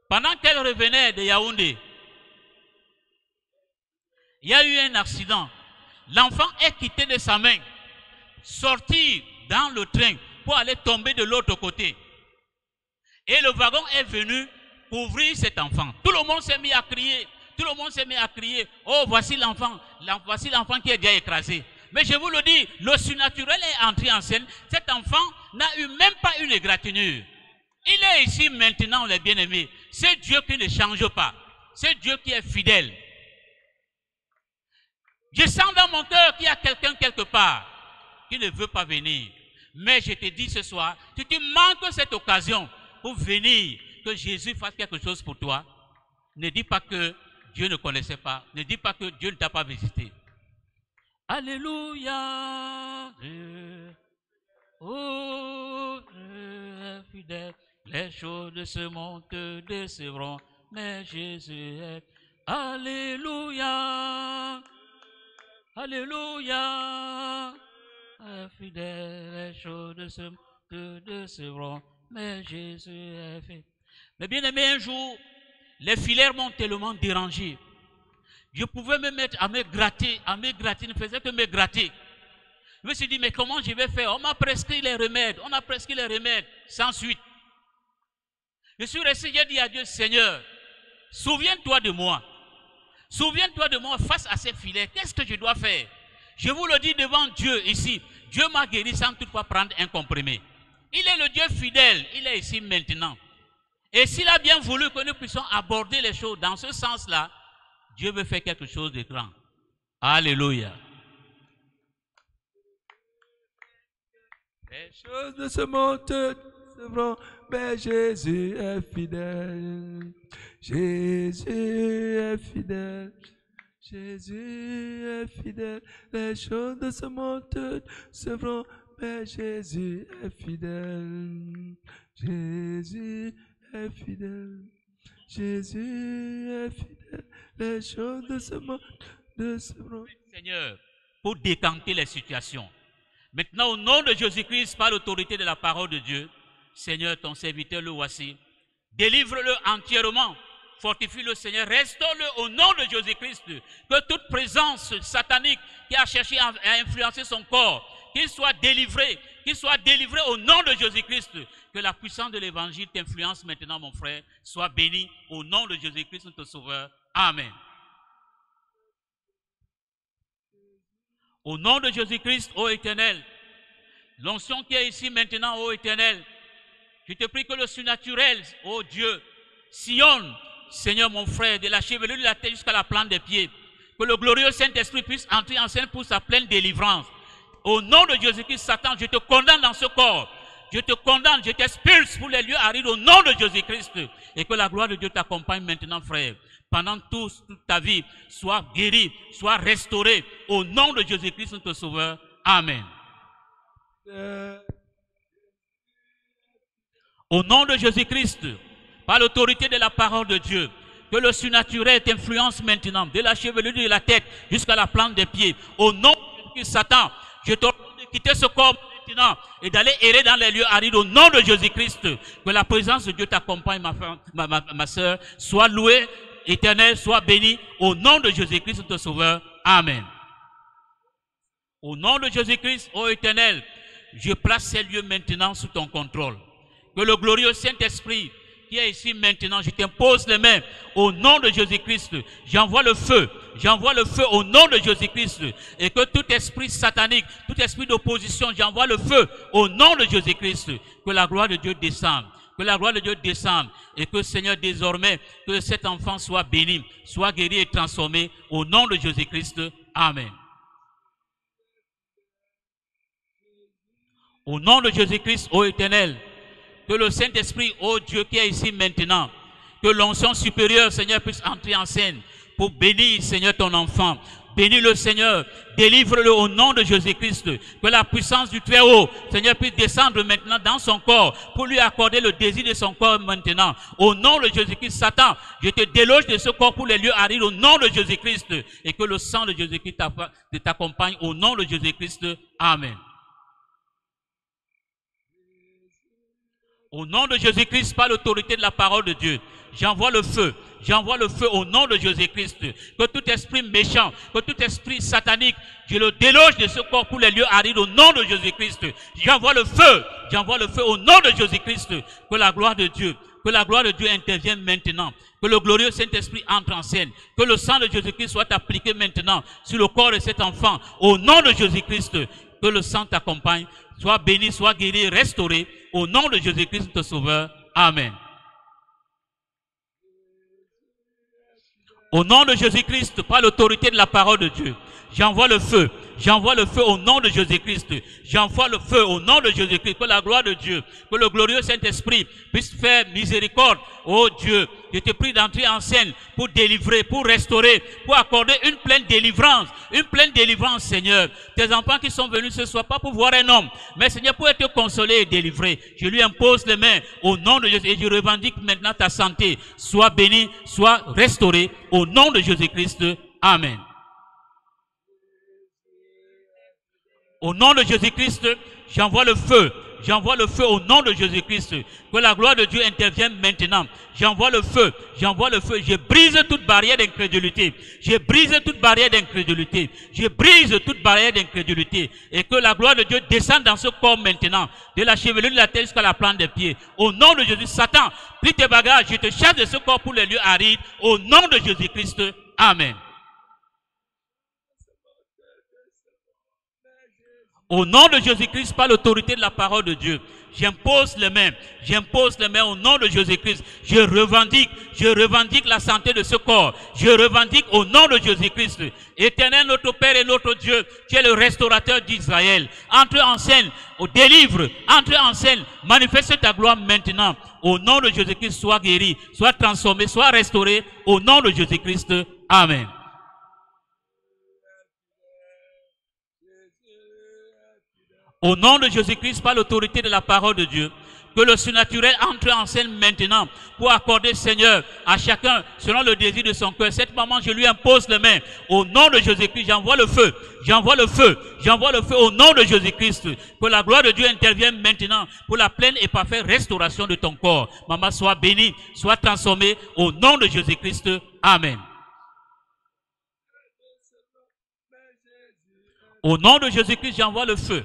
pendant qu'elle revenait de Yaoundé, il y a eu un accident. L'enfant est quitté de sa main, sorti dans le train pour aller tomber de l'autre côté. Et le wagon est venu couvrir cet enfant. Tout le monde s'est mis à crier. Tout le monde s'est mis à crier. Oh, voici l'enfant qui est déjà écrasé. Mais je vous le dis, le surnaturel est entré en scène. Cet enfant n'a eu même pas une égratignure. Il est ici maintenant, les bien-aimés. C'est Dieu qui ne change pas. C'est Dieu qui est fidèle. Je sens dans mon cœur qu'il y a quelqu'un quelque part qui ne veut pas venir. Mais je te dis ce soir, si tu manques cette occasion pour venir, que Jésus fasse quelque chose pour toi, ne dis pas que Dieu ne connaissait pas. Ne dis pas que Dieu ne t'a pas visité. Alléluia. Oh, fidèle. Les choses de ce monde te décevront, mais Jésus est. Alléluia. Alléluia. Fidèle, les choses de ce monde te décevront, mais Jésus est fait. Mais bien aimé, un jour, les filaires m'ont tellement dérangé. Je pouvais me mettre à me gratter, ne faisait que me gratter. Je me suis dit, mais comment je vais faire? On m'a prescrit les remèdes, sans suite. Je suis resté, j'ai dit à Dieu, Seigneur, souviens-toi de moi. Souviens-toi de moi face à ces filets. Qu'est-ce que je dois faire? Je vous le dis devant Dieu ici. Dieu m'a guéri sans toutefois prendre un comprimé. Il est le Dieu fidèle. Il est ici maintenant. Et s'il a bien voulu que nous puissions aborder les choses dans ce sens-là, Dieu veut faire quelque chose de grand. Alléluia. Les choses de ce monde c'est vrai, mais Jésus est fidèle. Jésus est fidèle. Jésus est fidèle. Les choses de ce monde c'est vrai, mais Jésus est fidèle. Jésus est fidèle. Jésus est fidèle. Les choses de ce monde c'est vrai. Seigneur, pour décanter les situations. Maintenant, au nom de Jésus-Christ, par l'autorité de la parole de Dieu, Seigneur, ton serviteur, le voici. Délivre-le entièrement. Fortifie-le, Seigneur. Restaure-le au nom de Jésus-Christ. Que toute présence satanique qui a cherché à influencer son corps, qu'il soit délivré au nom de Jésus-Christ. Que la puissance de l'évangile t'influence maintenant, mon frère. Sois béni au nom de Jésus-Christ, notre Sauveur. Amen. Au nom de Jésus-Christ, ô Éternel, l'onction qui est ici maintenant, ô Éternel, je te prie que le surnaturel, ô Dieu, sillonne, Seigneur mon frère, de la chevelure de la tête jusqu'à la plante des pieds, que le glorieux Saint-Esprit puisse entrer en scène pour sa pleine délivrance. Au nom de Jésus-Christ, Satan, je te condamne dans ce corps. Je te condamne, je t'expulse pour les lieux arides au nom de Jésus-Christ. Et que la gloire de Dieu t'accompagne maintenant, frère. Pendant toute ta vie, sois guéri, sois restauré. Au nom de Jésus-Christ, notre Sauveur. Amen. Au nom de Jésus-Christ, par l'autorité de la parole de Dieu, que le surnaturel t'influence maintenant, de la chevelure de la tête jusqu'à la plante des pieds. Au nom de Satan, je t'ordonne de quitter ce corps maintenant et d'aller errer dans les lieux arides au nom de Jésus-Christ. Que la présence de Dieu t'accompagne, ma soeur. Sois loué, éternel, sois béni au nom de Jésus-Christ, notre Sauveur. Amen. Au nom de Jésus-Christ, ô éternel, je place ces lieux maintenant sous ton contrôle. Que le glorieux Saint-Esprit qui est ici maintenant, je t'impose les mains au nom de Jésus-Christ. J'envoie le feu au nom de Jésus-Christ. Et que tout esprit satanique, tout esprit d'opposition, j'envoie le feu au nom de Jésus-Christ. Que la gloire de Dieu descende. Que la gloire de Dieu descende. Et que Seigneur, désormais, que cet enfant soit béni, soit guéri et transformé au nom de Jésus-Christ. Amen. Au nom de Jésus-Christ, ô éternel, que le Saint-Esprit, ô Dieu qui est ici maintenant, que l'onction supérieure, Seigneur, puisse entrer en scène pour bénir, Seigneur, ton enfant. Bénis le Seigneur, délivre-le au nom de Jésus-Christ. Que la puissance du Très-Haut, Seigneur, puisse descendre maintenant dans son corps pour lui accorder le désir de son corps maintenant. Au nom de Jésus-Christ, Satan, je te déloge de ce corps pour les lieux arides au nom de Jésus-Christ. Et que le sang de Jésus-Christ t'accompagne au nom de Jésus-Christ. Amen. Au nom de Jésus-Christ, par l'autorité de la parole de Dieu, j'envoie le feu au nom de Jésus-Christ. Que tout esprit méchant, que tout esprit satanique, je le déloge de ce corps pour les lieux arides au nom de Jésus-Christ. J'envoie le feu au nom de Jésus-Christ. Que la gloire de Dieu intervienne maintenant. Que le glorieux Saint-Esprit entre en scène. Que le sang de Jésus-Christ soit appliqué maintenant sur le corps de cet enfant au nom de Jésus-Christ. Que le sang t'accompagne. Sois béni, sois guéri, restauré. Au nom de Jésus-Christ, notre Sauveur. Amen. Au nom de Jésus-Christ, par l'autorité de la parole de Dieu, j'envoie le feu au nom de Jésus-Christ. J'envoie le feu au nom de Jésus-Christ. Que la gloire de Dieu, que le glorieux Saint-Esprit puisse faire miséricorde. Oh Dieu, je te prie d'entrer en scène pour délivrer, pour restaurer, pour accorder une pleine délivrance, Seigneur. Tes enfants qui sont venus ce soir, pas pour voir un homme, mais Seigneur, pour être consolé et délivré. Je lui impose les mains au nom de Jésus et je revendique maintenant ta santé. Sois béni, sois restauré au nom de Jésus-Christ. Amen. Au nom de Jésus-Christ, j'envoie le feu au nom de Jésus-Christ. Que la gloire de Dieu intervienne maintenant. J'envoie le feu. Je brise toute barrière d'incrédulité. Je brise toute barrière d'incrédulité. Et que la gloire de Dieu descende dans ce corps maintenant. De la chevelure de la tête jusqu'à la plante des pieds. Au nom de Jésus, Satan, plie tes bagages. Je te chasse de ce corps pour les lieux arides. Au nom de Jésus-Christ. Amen. Au nom de Jésus-Christ, par l'autorité de la parole de Dieu, j'impose les mains au nom de Jésus-Christ. Je revendique la santé de ce corps. Je revendique au nom de Jésus-Christ. Éternel, notre Père et notre Dieu, tu es le restaurateur d'Israël. Entre en scène, délivre, entre en scène, manifeste ta gloire maintenant. Au nom de Jésus-Christ, sois guéri, sois transformé, sois restauré. Au nom de Jésus-Christ, Amen. Au nom de Jésus-Christ, par l'autorité de la parole de Dieu, que le surnaturel entre en scène maintenant pour accorder, Seigneur, à chacun selon le désir de son cœur. Cette maman, je lui impose les mains. Au nom de Jésus-Christ, j'envoie le feu au nom de Jésus-Christ. Que la gloire de Dieu intervienne maintenant pour la pleine et parfaite restauration de ton corps. Maman, sois bénie, sois transformée au nom de Jésus-Christ. Amen. Au nom de Jésus-Christ, j'envoie le feu.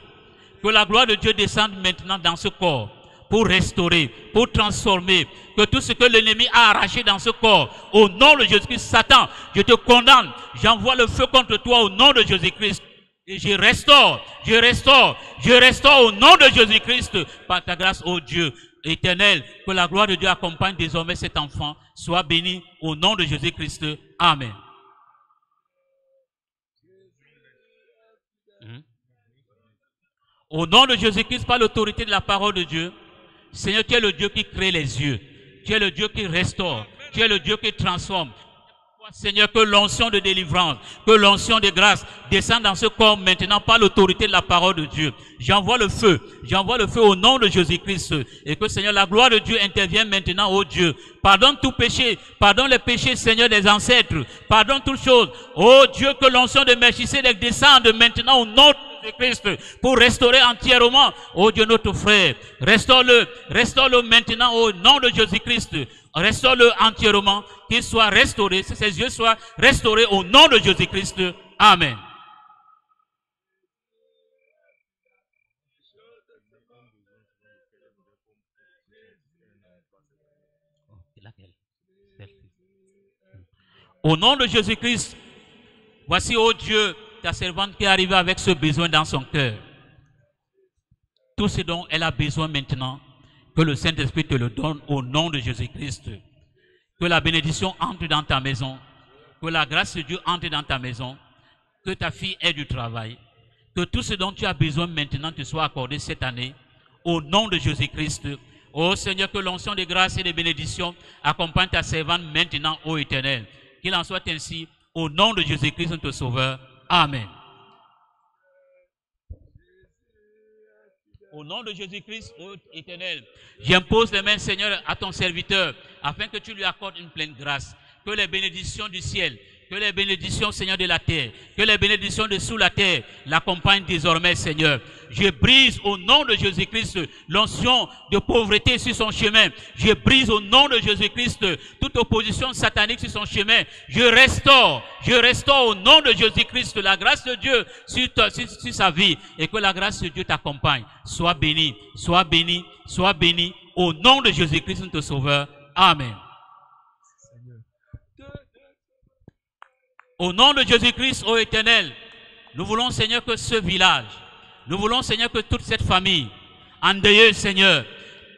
Que la gloire de Dieu descende maintenant dans ce corps pour restaurer, pour transformer. Que tout ce que l'ennemi a arraché dans ce corps, au nom de Jésus-Christ, Satan, je te condamne. J'envoie le feu contre toi au nom de Jésus-Christ. Et je restaure au nom de Jésus-Christ par ta grâce, ô Dieu éternel. Que la gloire de Dieu accompagne désormais cet enfant. Sois béni au nom de Jésus-Christ. Amen. Au nom de Jésus-Christ, par l'autorité de la parole de Dieu, Seigneur, tu es le Dieu qui crée les yeux. Tu es le Dieu qui restaure. Tu es le Dieu qui transforme. Seigneur, que l'onction de délivrance, que l'onction de grâce descende dans ce corps maintenant par l'autorité de la parole de Dieu. J'envoie le feu au nom de Jésus-Christ. Et que, Seigneur, la gloire de Dieu intervienne maintenant, ô Dieu. Pardonne tout péché, pardonne les péchés, Seigneur, des ancêtres. Pardonne toutes choses. Ô Dieu, que l'onction de Melchisédek descende maintenant au nom de de Jésus-Christ, pour restaurer entièrement, oh Dieu, notre frère. Restaure-le maintenant au nom de Jésus-Christ. Restaure-le entièrement, qu'il soit restauré, que ses yeux soient restaurés au nom de Jésus-Christ. Amen. Au nom de Jésus-Christ, voici, ô Dieu, ta servante qui est arrivée avec ce besoin dans son cœur. Tout ce dont elle a besoin maintenant, que le Saint-Esprit te le donne au nom de Jésus-Christ. Que la bénédiction entre dans ta maison, que la grâce de Dieu entre dans ta maison, que ta fille ait du travail, que tout ce dont tu as besoin maintenant te soit accordé cette année, au nom de Jésus-Christ. Ô Seigneur, que l'onction de grâce et de bénédiction accompagne ta servante maintenant, ô Éternel. Qu'il en soit ainsi, au nom de Jésus-Christ, notre Sauveur. Amen. Au nom de Jésus-Christ, ô Éternel, j'impose les mains, Seigneur, à ton serviteur, afin que tu lui accordes une pleine grâce. Que les bénédictions du ciel, que les bénédictions, Seigneur, de la terre, que les bénédictions de sous la terre l'accompagnent désormais, Seigneur. Je brise au nom de Jésus-Christ l'onction de pauvreté sur son chemin. Je brise au nom de Jésus-Christ toute opposition satanique sur son chemin. Je restaure au nom de Jésus-Christ la grâce de Dieu sur sa vie, et que la grâce de Dieu t'accompagne. Sois béni, sois béni, sois béni au nom de Jésus-Christ, notre Sauveur. Amen. Au nom de Jésus-Christ, ô Éternel, nous voulons, Seigneur, que ce village, nous voulons, Seigneur, que toute cette famille, endeuillée, Seigneur,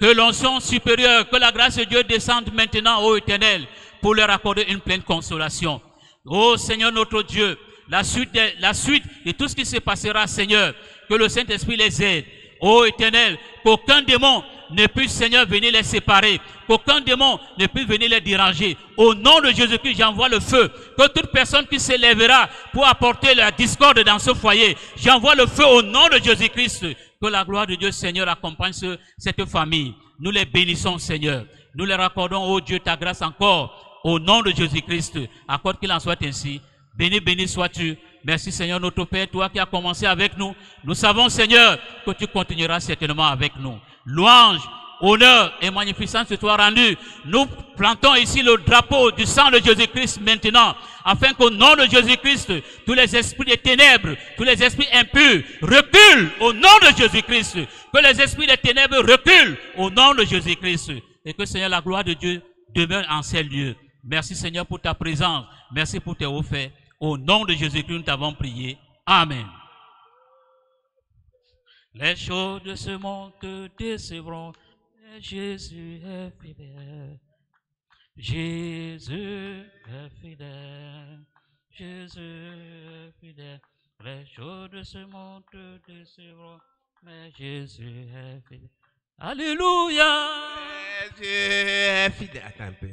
que l'onction supérieure, que la grâce de Dieu descende maintenant, ô Éternel, pour leur accorder une pleine consolation. Ô Seigneur notre Dieu, la suite de tout ce qui se passera, Seigneur, que le Saint-Esprit les aide. Ô Éternel, qu'aucun démon ne puisse, Seigneur, venir les séparer, qu'aucun démon ne puisse venir les déranger. Au nom de Jésus-Christ, j'envoie le feu. Que toute personne qui s'élèvera pour apporter la discorde dans ce foyer, j'envoie le feu au nom de Jésus-Christ. Que la gloire de Dieu, Seigneur, accompagne cette famille. Nous les bénissons, Seigneur. Nous leur accordons, ô Dieu, ta grâce encore. Au nom de Jésus-Christ, accorde qu'il en soit ainsi. Béni, béni sois-tu. Merci, Seigneur, notre Père, toi qui as commencé avec nous. Nous savons, Seigneur, que tu continueras certainement avec nous. Louange, honneur et magnificence te soient rendus. Nous plantons ici le drapeau du sang de Jésus-Christ maintenant, afin qu'au nom de Jésus-Christ, tous les esprits des ténèbres, tous les esprits impurs reculent au nom de Jésus-Christ. Que les esprits des ténèbres reculent au nom de Jésus-Christ. Et que, Seigneur, la gloire de Dieu demeure en ces lieux. Merci, Seigneur, pour ta présence. Merci pour tes hauts faits. Au nom de Jésus-Christ, nous t'avons prié. Amen. Les choses de ce monde te décevront, mais Jésus est fidèle. Jésus est fidèle. Jésus est fidèle. Les choses de ce monde te décevront, mais Jésus est fidèle. Alléluia. Jésus est fidèle. Attends un peu.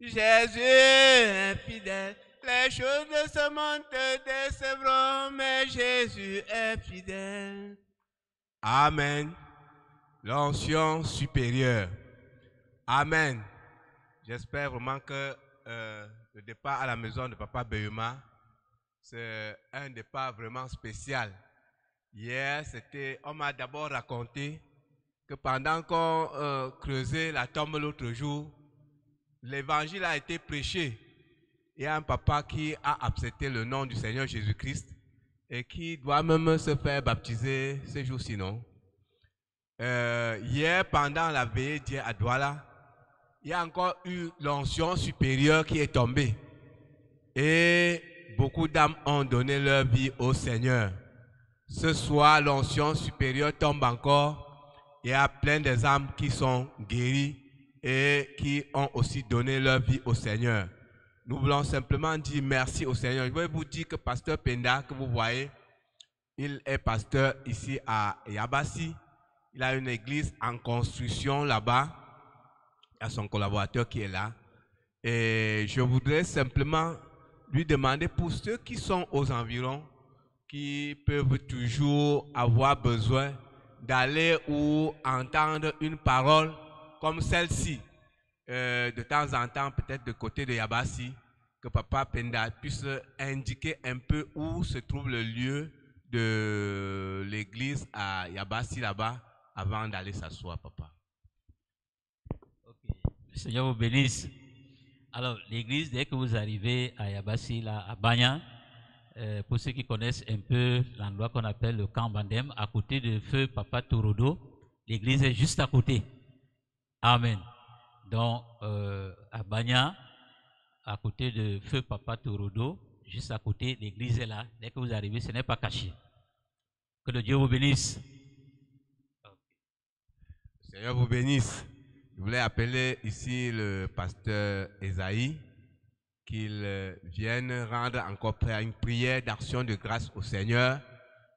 Jésus est fidèle. Les choses de ce monde te décevront, mais Jésus est fidèle. Amen. L'onction supérieure. Amen. J'espère vraiment que le départ à la maison de Papa Beuma, c'est un départ vraiment spécial. Hier, on m'a d'abord raconté que pendant qu'on creusait la tombe l'autre jour, l'évangile a été prêché. Il y a un papa qui a accepté le nom du Seigneur Jésus-Christ et qui doit même se faire baptiser ce jour-ci, non? Hier, pendant la veillée d'hier à Douala, il y a encore eu l'onction supérieure qui est tombée. Et beaucoup d'âmes ont donné leur vie au Seigneur. Ce soir, l'onction supérieure tombe encore. Il y a plein des âmes qui sont guéries et qui ont aussi donné leur vie au Seigneur. Nous voulons simplement dire merci au Seigneur. Je vais vous dire que Pasteur Penda, que vous voyez, il est pasteur ici à Yabassi. Il a une église en construction là-bas. Il y a son collaborateur qui est là. Et je voudrais simplement lui demander pour ceux qui sont aux environs, qui peuvent toujours avoir besoin d'aller ou entendre une parole comme celle-ci, de temps en temps, peut-être de côté de Yabassi, que Papa Penda puisse indiquer un peu où se trouve le lieu de l'église à Yabassi là-bas avant d'aller s'asseoir, papa. Ok. Le Seigneur vous bénisse. Alors, l'église, dès que vous arrivez à Yabassi, là, à Banya, pour ceux qui connaissent un peu l'endroit qu'on appelle le camp Bandem, à côté de feu Papa Torodo, l'église est juste à côté. Amen. Donc, à Banya, à côté de feu Papa Torodo, juste à côté, l'église est là. Dès que vous arrivez, ce n'est pas caché. Que le Dieu vous bénisse. Seigneur vous bénisse. Je voulais appeler ici le pasteur Esaïe qu'il vienne rendre encore une prière d'action de grâce au Seigneur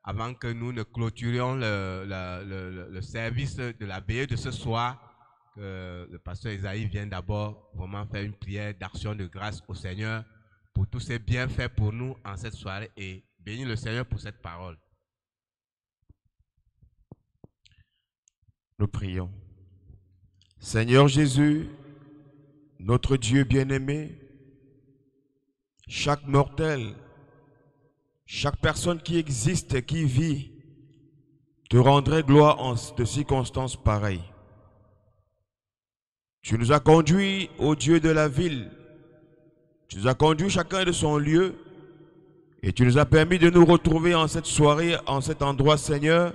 avant que nous ne clôturions le service de la veillée de ce soir. Que le pasteur Esaïe vienne d'abord vraiment faire une prière d'action de grâce au Seigneur pour tous ses bienfaits pour nous en cette soirée et bénir le Seigneur pour cette parole. Nous prions. Seigneur Jésus, notre Dieu bien-aimé, chaque mortel, chaque personne qui existe, qui vit, te rendrait gloire en de circonstances pareilles. Tu nous as conduits, ô Dieu de la ville, tu nous as conduits chacun de son lieu, et tu nous as permis de nous retrouver en cette soirée, en cet endroit, Seigneur,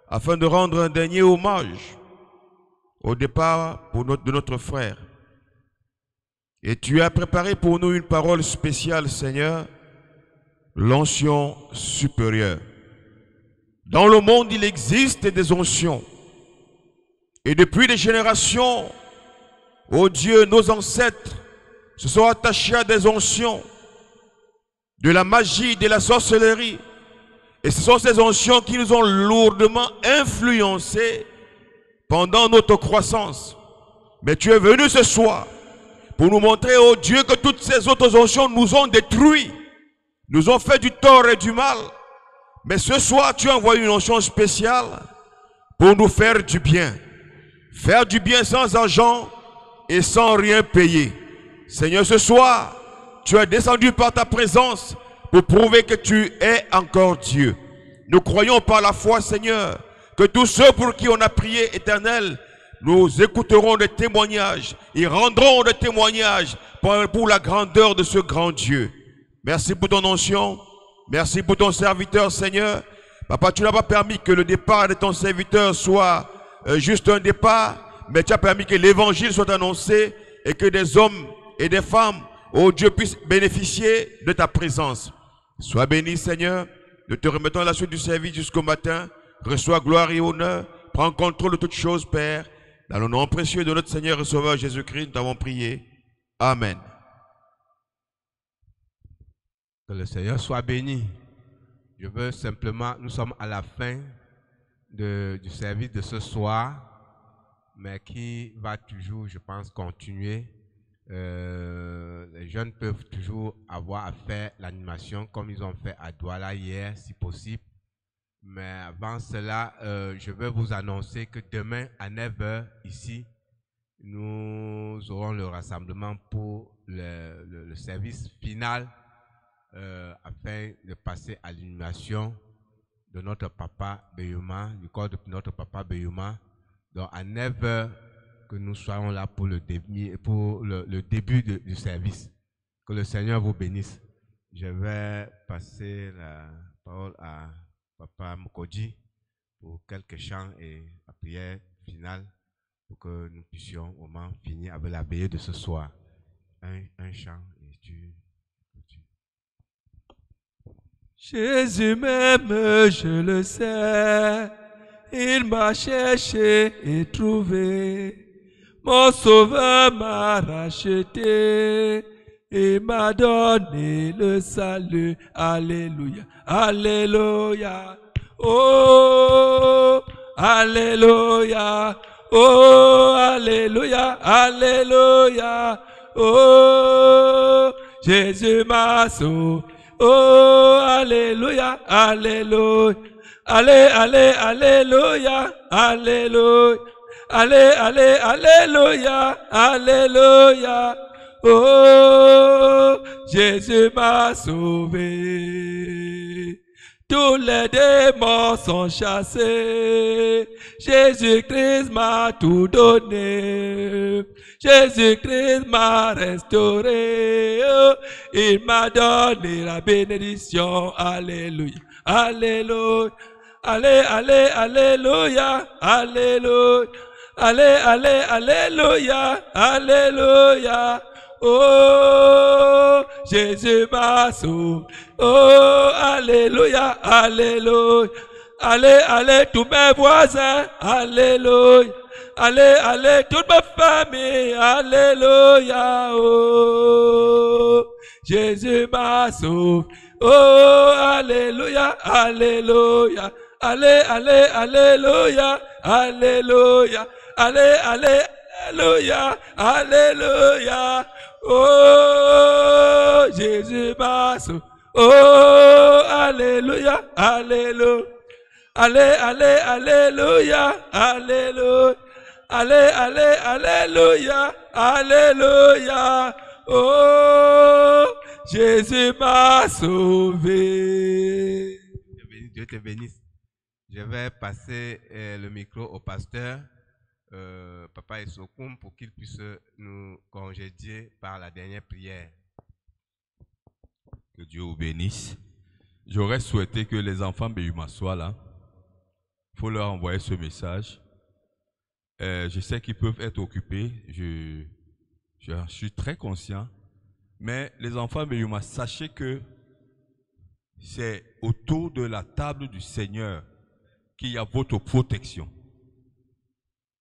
afin de rendre un dernier hommage au départ de notre frère. Et tu as préparé pour nous une parole spéciale, Seigneur, l'onction supérieure. Dans le monde, il existe des onctions. Et depuis des générations, ô Dieu, nos ancêtres se sont attachés à des onctions, de la magie, de la sorcellerie. Et ce sont ces onctions qui nous ont lourdement influencés pendant notre croissance. Mais tu es venu ce soir pour nous montrer, ô Dieu, que toutes ces autres onctions nous ont détruits, nous ont fait du tort et du mal. Mais ce soir, tu as envoyé une onction spéciale pour nous faire du bien. Faire du bien sans argent et sans rien payer. Seigneur, ce soir, tu es descendu par ta présence pour prouver que tu es encore Dieu. Nous croyons par la foi, Seigneur, que tous ceux pour qui on a prié, Éternel, nous écouterons des témoignages et rendrons des témoignages pour la grandeur de ce grand Dieu. Merci pour ton onction. Merci pour ton serviteur, Seigneur. Papa, tu n'as pas permis que le départ de ton serviteur soit juste un départ, mais tu as permis que l'évangile soit annoncé et que des hommes et des femmes, ô Dieu, puissent bénéficier de ta présence. Sois béni, Seigneur. Nous te remettons à la suite du service jusqu'au matin. Reçois gloire et honneur. Prends contrôle de toutes choses, Père. Dans le nom précieux de notre Seigneur et Sauveur Jésus-Christ, nous t'avons prié. Amen. Que le Seigneur soit béni. Je veux simplement, nous sommes à la fin du service de ce soir, mais qui va toujours, je pense, continuer. Les jeunes peuvent toujours avoir à faire l'animation comme ils ont fait à Douala hier, si possible. Mais avant cela, je veux vous annoncer que demain à 9 h, ici, nous aurons le rassemblement pour le service final afin de passer à l'inhumation de notre papa Beyouma, du corps de notre papa Beyouma. Donc à 9 h, que nous soyons là pour le début du service. Que le Seigneur vous bénisse. Je vais passer la parole à Papa Mokodji pour quelques chants et la prière finale pour que nous puissions au moins finir avec la veillée de ce soir. Un chant et tu. Jésus m'aime, je le sais. Il m'a cherché et trouvé. Mon sauveur m'a racheté et m'a donné le salut. Alléluia, alléluia. Oh, alléluia. Oh, alléluia, alléluia. Oh, Jésus m'a sauvé. Oh, alléluia, alléluia. Allez, allez, alléluia, alléluia. Allez, allez, alléluia, alléluia. Oh, Jésus m'a sauvé. Tous les démons sont chassés. Jésus-Christ m'a tout donné. Jésus-Christ m'a restauré. Oh, il m'a donné la bénédiction. Alléluia. Alléluia. Allez, allez, alléluia. Alléluia. Allez, allez, alléluia. Alléluia. Oh, Jésus m'a sauvé. Oh, alléluia, alléluia. Allez, allez, tous mes voisins, alléluia. Allez, allez, toute ma famille, alléluia. Oh, Jésus m'a sauvé. Oh, alléluia, alléluia. Allez, allez, alléluia, alléluia. Allez, allez, alléluia, alléluia. Oh, Jésus m'a sauvé. Oh, alléluia, alléluia. Allez, allez, alléluia, alléluia. Allez, allez, alléluia, alléluia. Oh, Jésus m'a sauvé. Dieu te bénisse. Je vais passer le micro au pasteur, Papa Esokoum, pour qu'il puisse nous congédier par la dernière prière. Que Dieu vous bénisse. J'aurais souhaité que les enfants Béyuma soient là. Il faut leur envoyer ce message. Je sais qu'ils peuvent être occupés. Je suis très conscient. Mais les enfants Béyuma, sachez que c'est autour de la table du Seigneur qu'il y a votre protection.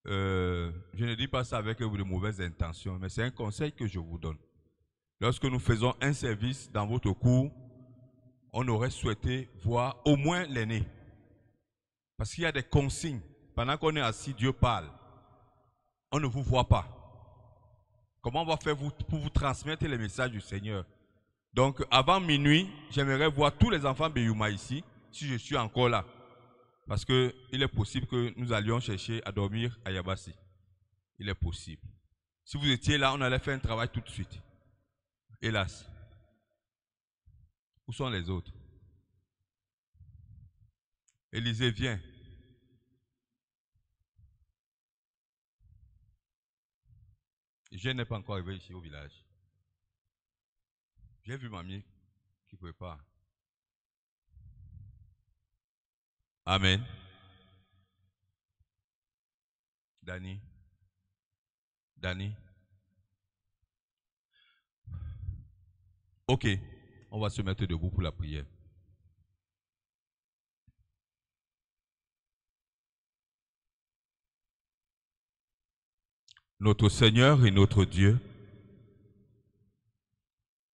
Je ne dis pas ça avec de mauvaises intentions, mais c'est un conseil que je vous donne. Lorsque nous faisons un service dans votre cour, on aurait souhaité voir au moins l'aîné. Parce qu'il y a des consignes. Pendant qu'on est assis, Dieu parle. On ne vous voit pas. Comment on va faire pour vous transmettre les messages du Seigneur? Donc, avant minuit, j'aimerais voir tous les enfants Béyuma ici, si je suis encore là. Parce qu'il est possible que nous allions chercher à dormir à Yabassi. Il est possible. Si vous étiez là, on allait faire un travail tout de suite. Hélas. Où sont les autres? Élisée, viens. Je n'ai pas encore arrivé ici au village. J'ai vu mamie qui prépare. Amen. Dani. Ok, on va se mettre debout pour la prière. Notre Seigneur et notre Dieu,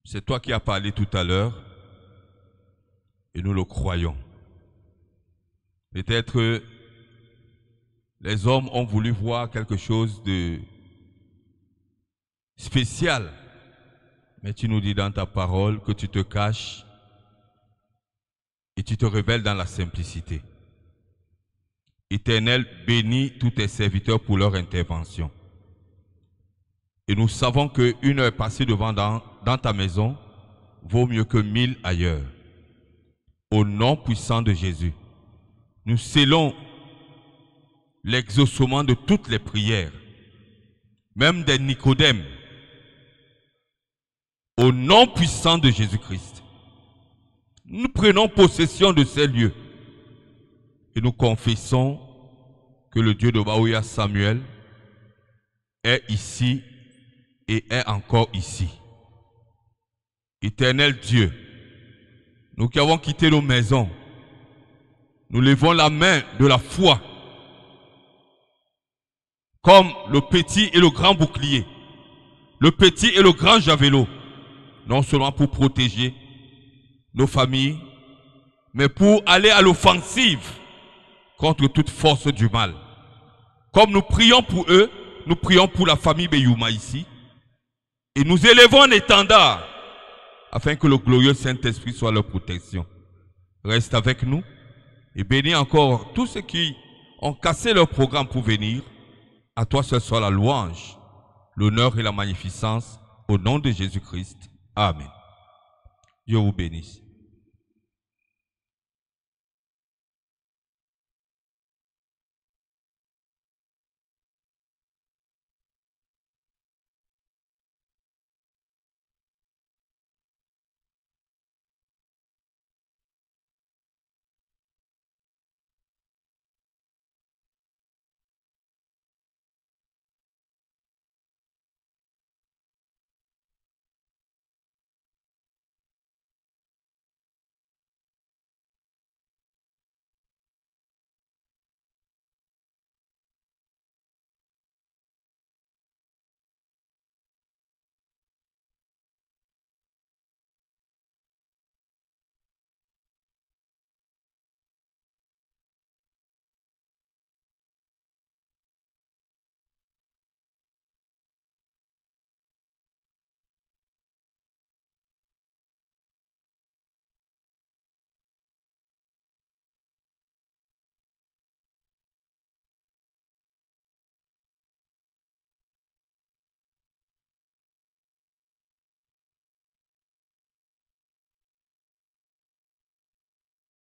c'est toi qui as parlé tout à l'heure et nous le croyons. Peut-être les hommes ont voulu voir quelque chose de spécial, mais tu nous dis dans ta parole que tu te caches et tu te révèles dans la simplicité. Éternel, bénis tous tes serviteurs pour leur intervention. Et nous savons qu'une heure passée dans ta maison vaut mieux que 1000 ailleurs. Au nom puissant de Jésus, nous scellons l'exaucement de toutes les prières, même des Nicodèmes. Au nom puissant de Jésus-Christ, nous prenons possession de ces lieux et nous confessons que le Dieu de Baouya Samuel est ici et est encore ici. Éternel Dieu, nous qui avons quitté nos maisons, nous levons la main de la foi comme le petit et le grand bouclier, le petit et le grand javelot, non seulement pour protéger nos familles, mais pour aller à l'offensive contre toute force du mal. Comme nous prions pour eux, nous prions pour la famille Béyuma ici, et nous élevons un étendard afin que le glorieux Saint-Esprit soit leur protection. Reste avec nous et bénis encore tous ceux qui ont cassé leur programme pour venir. À toi seul soit la louange, l'honneur et la magnificence au nom de Jésus-Christ. Amen. Dieu vous bénisse.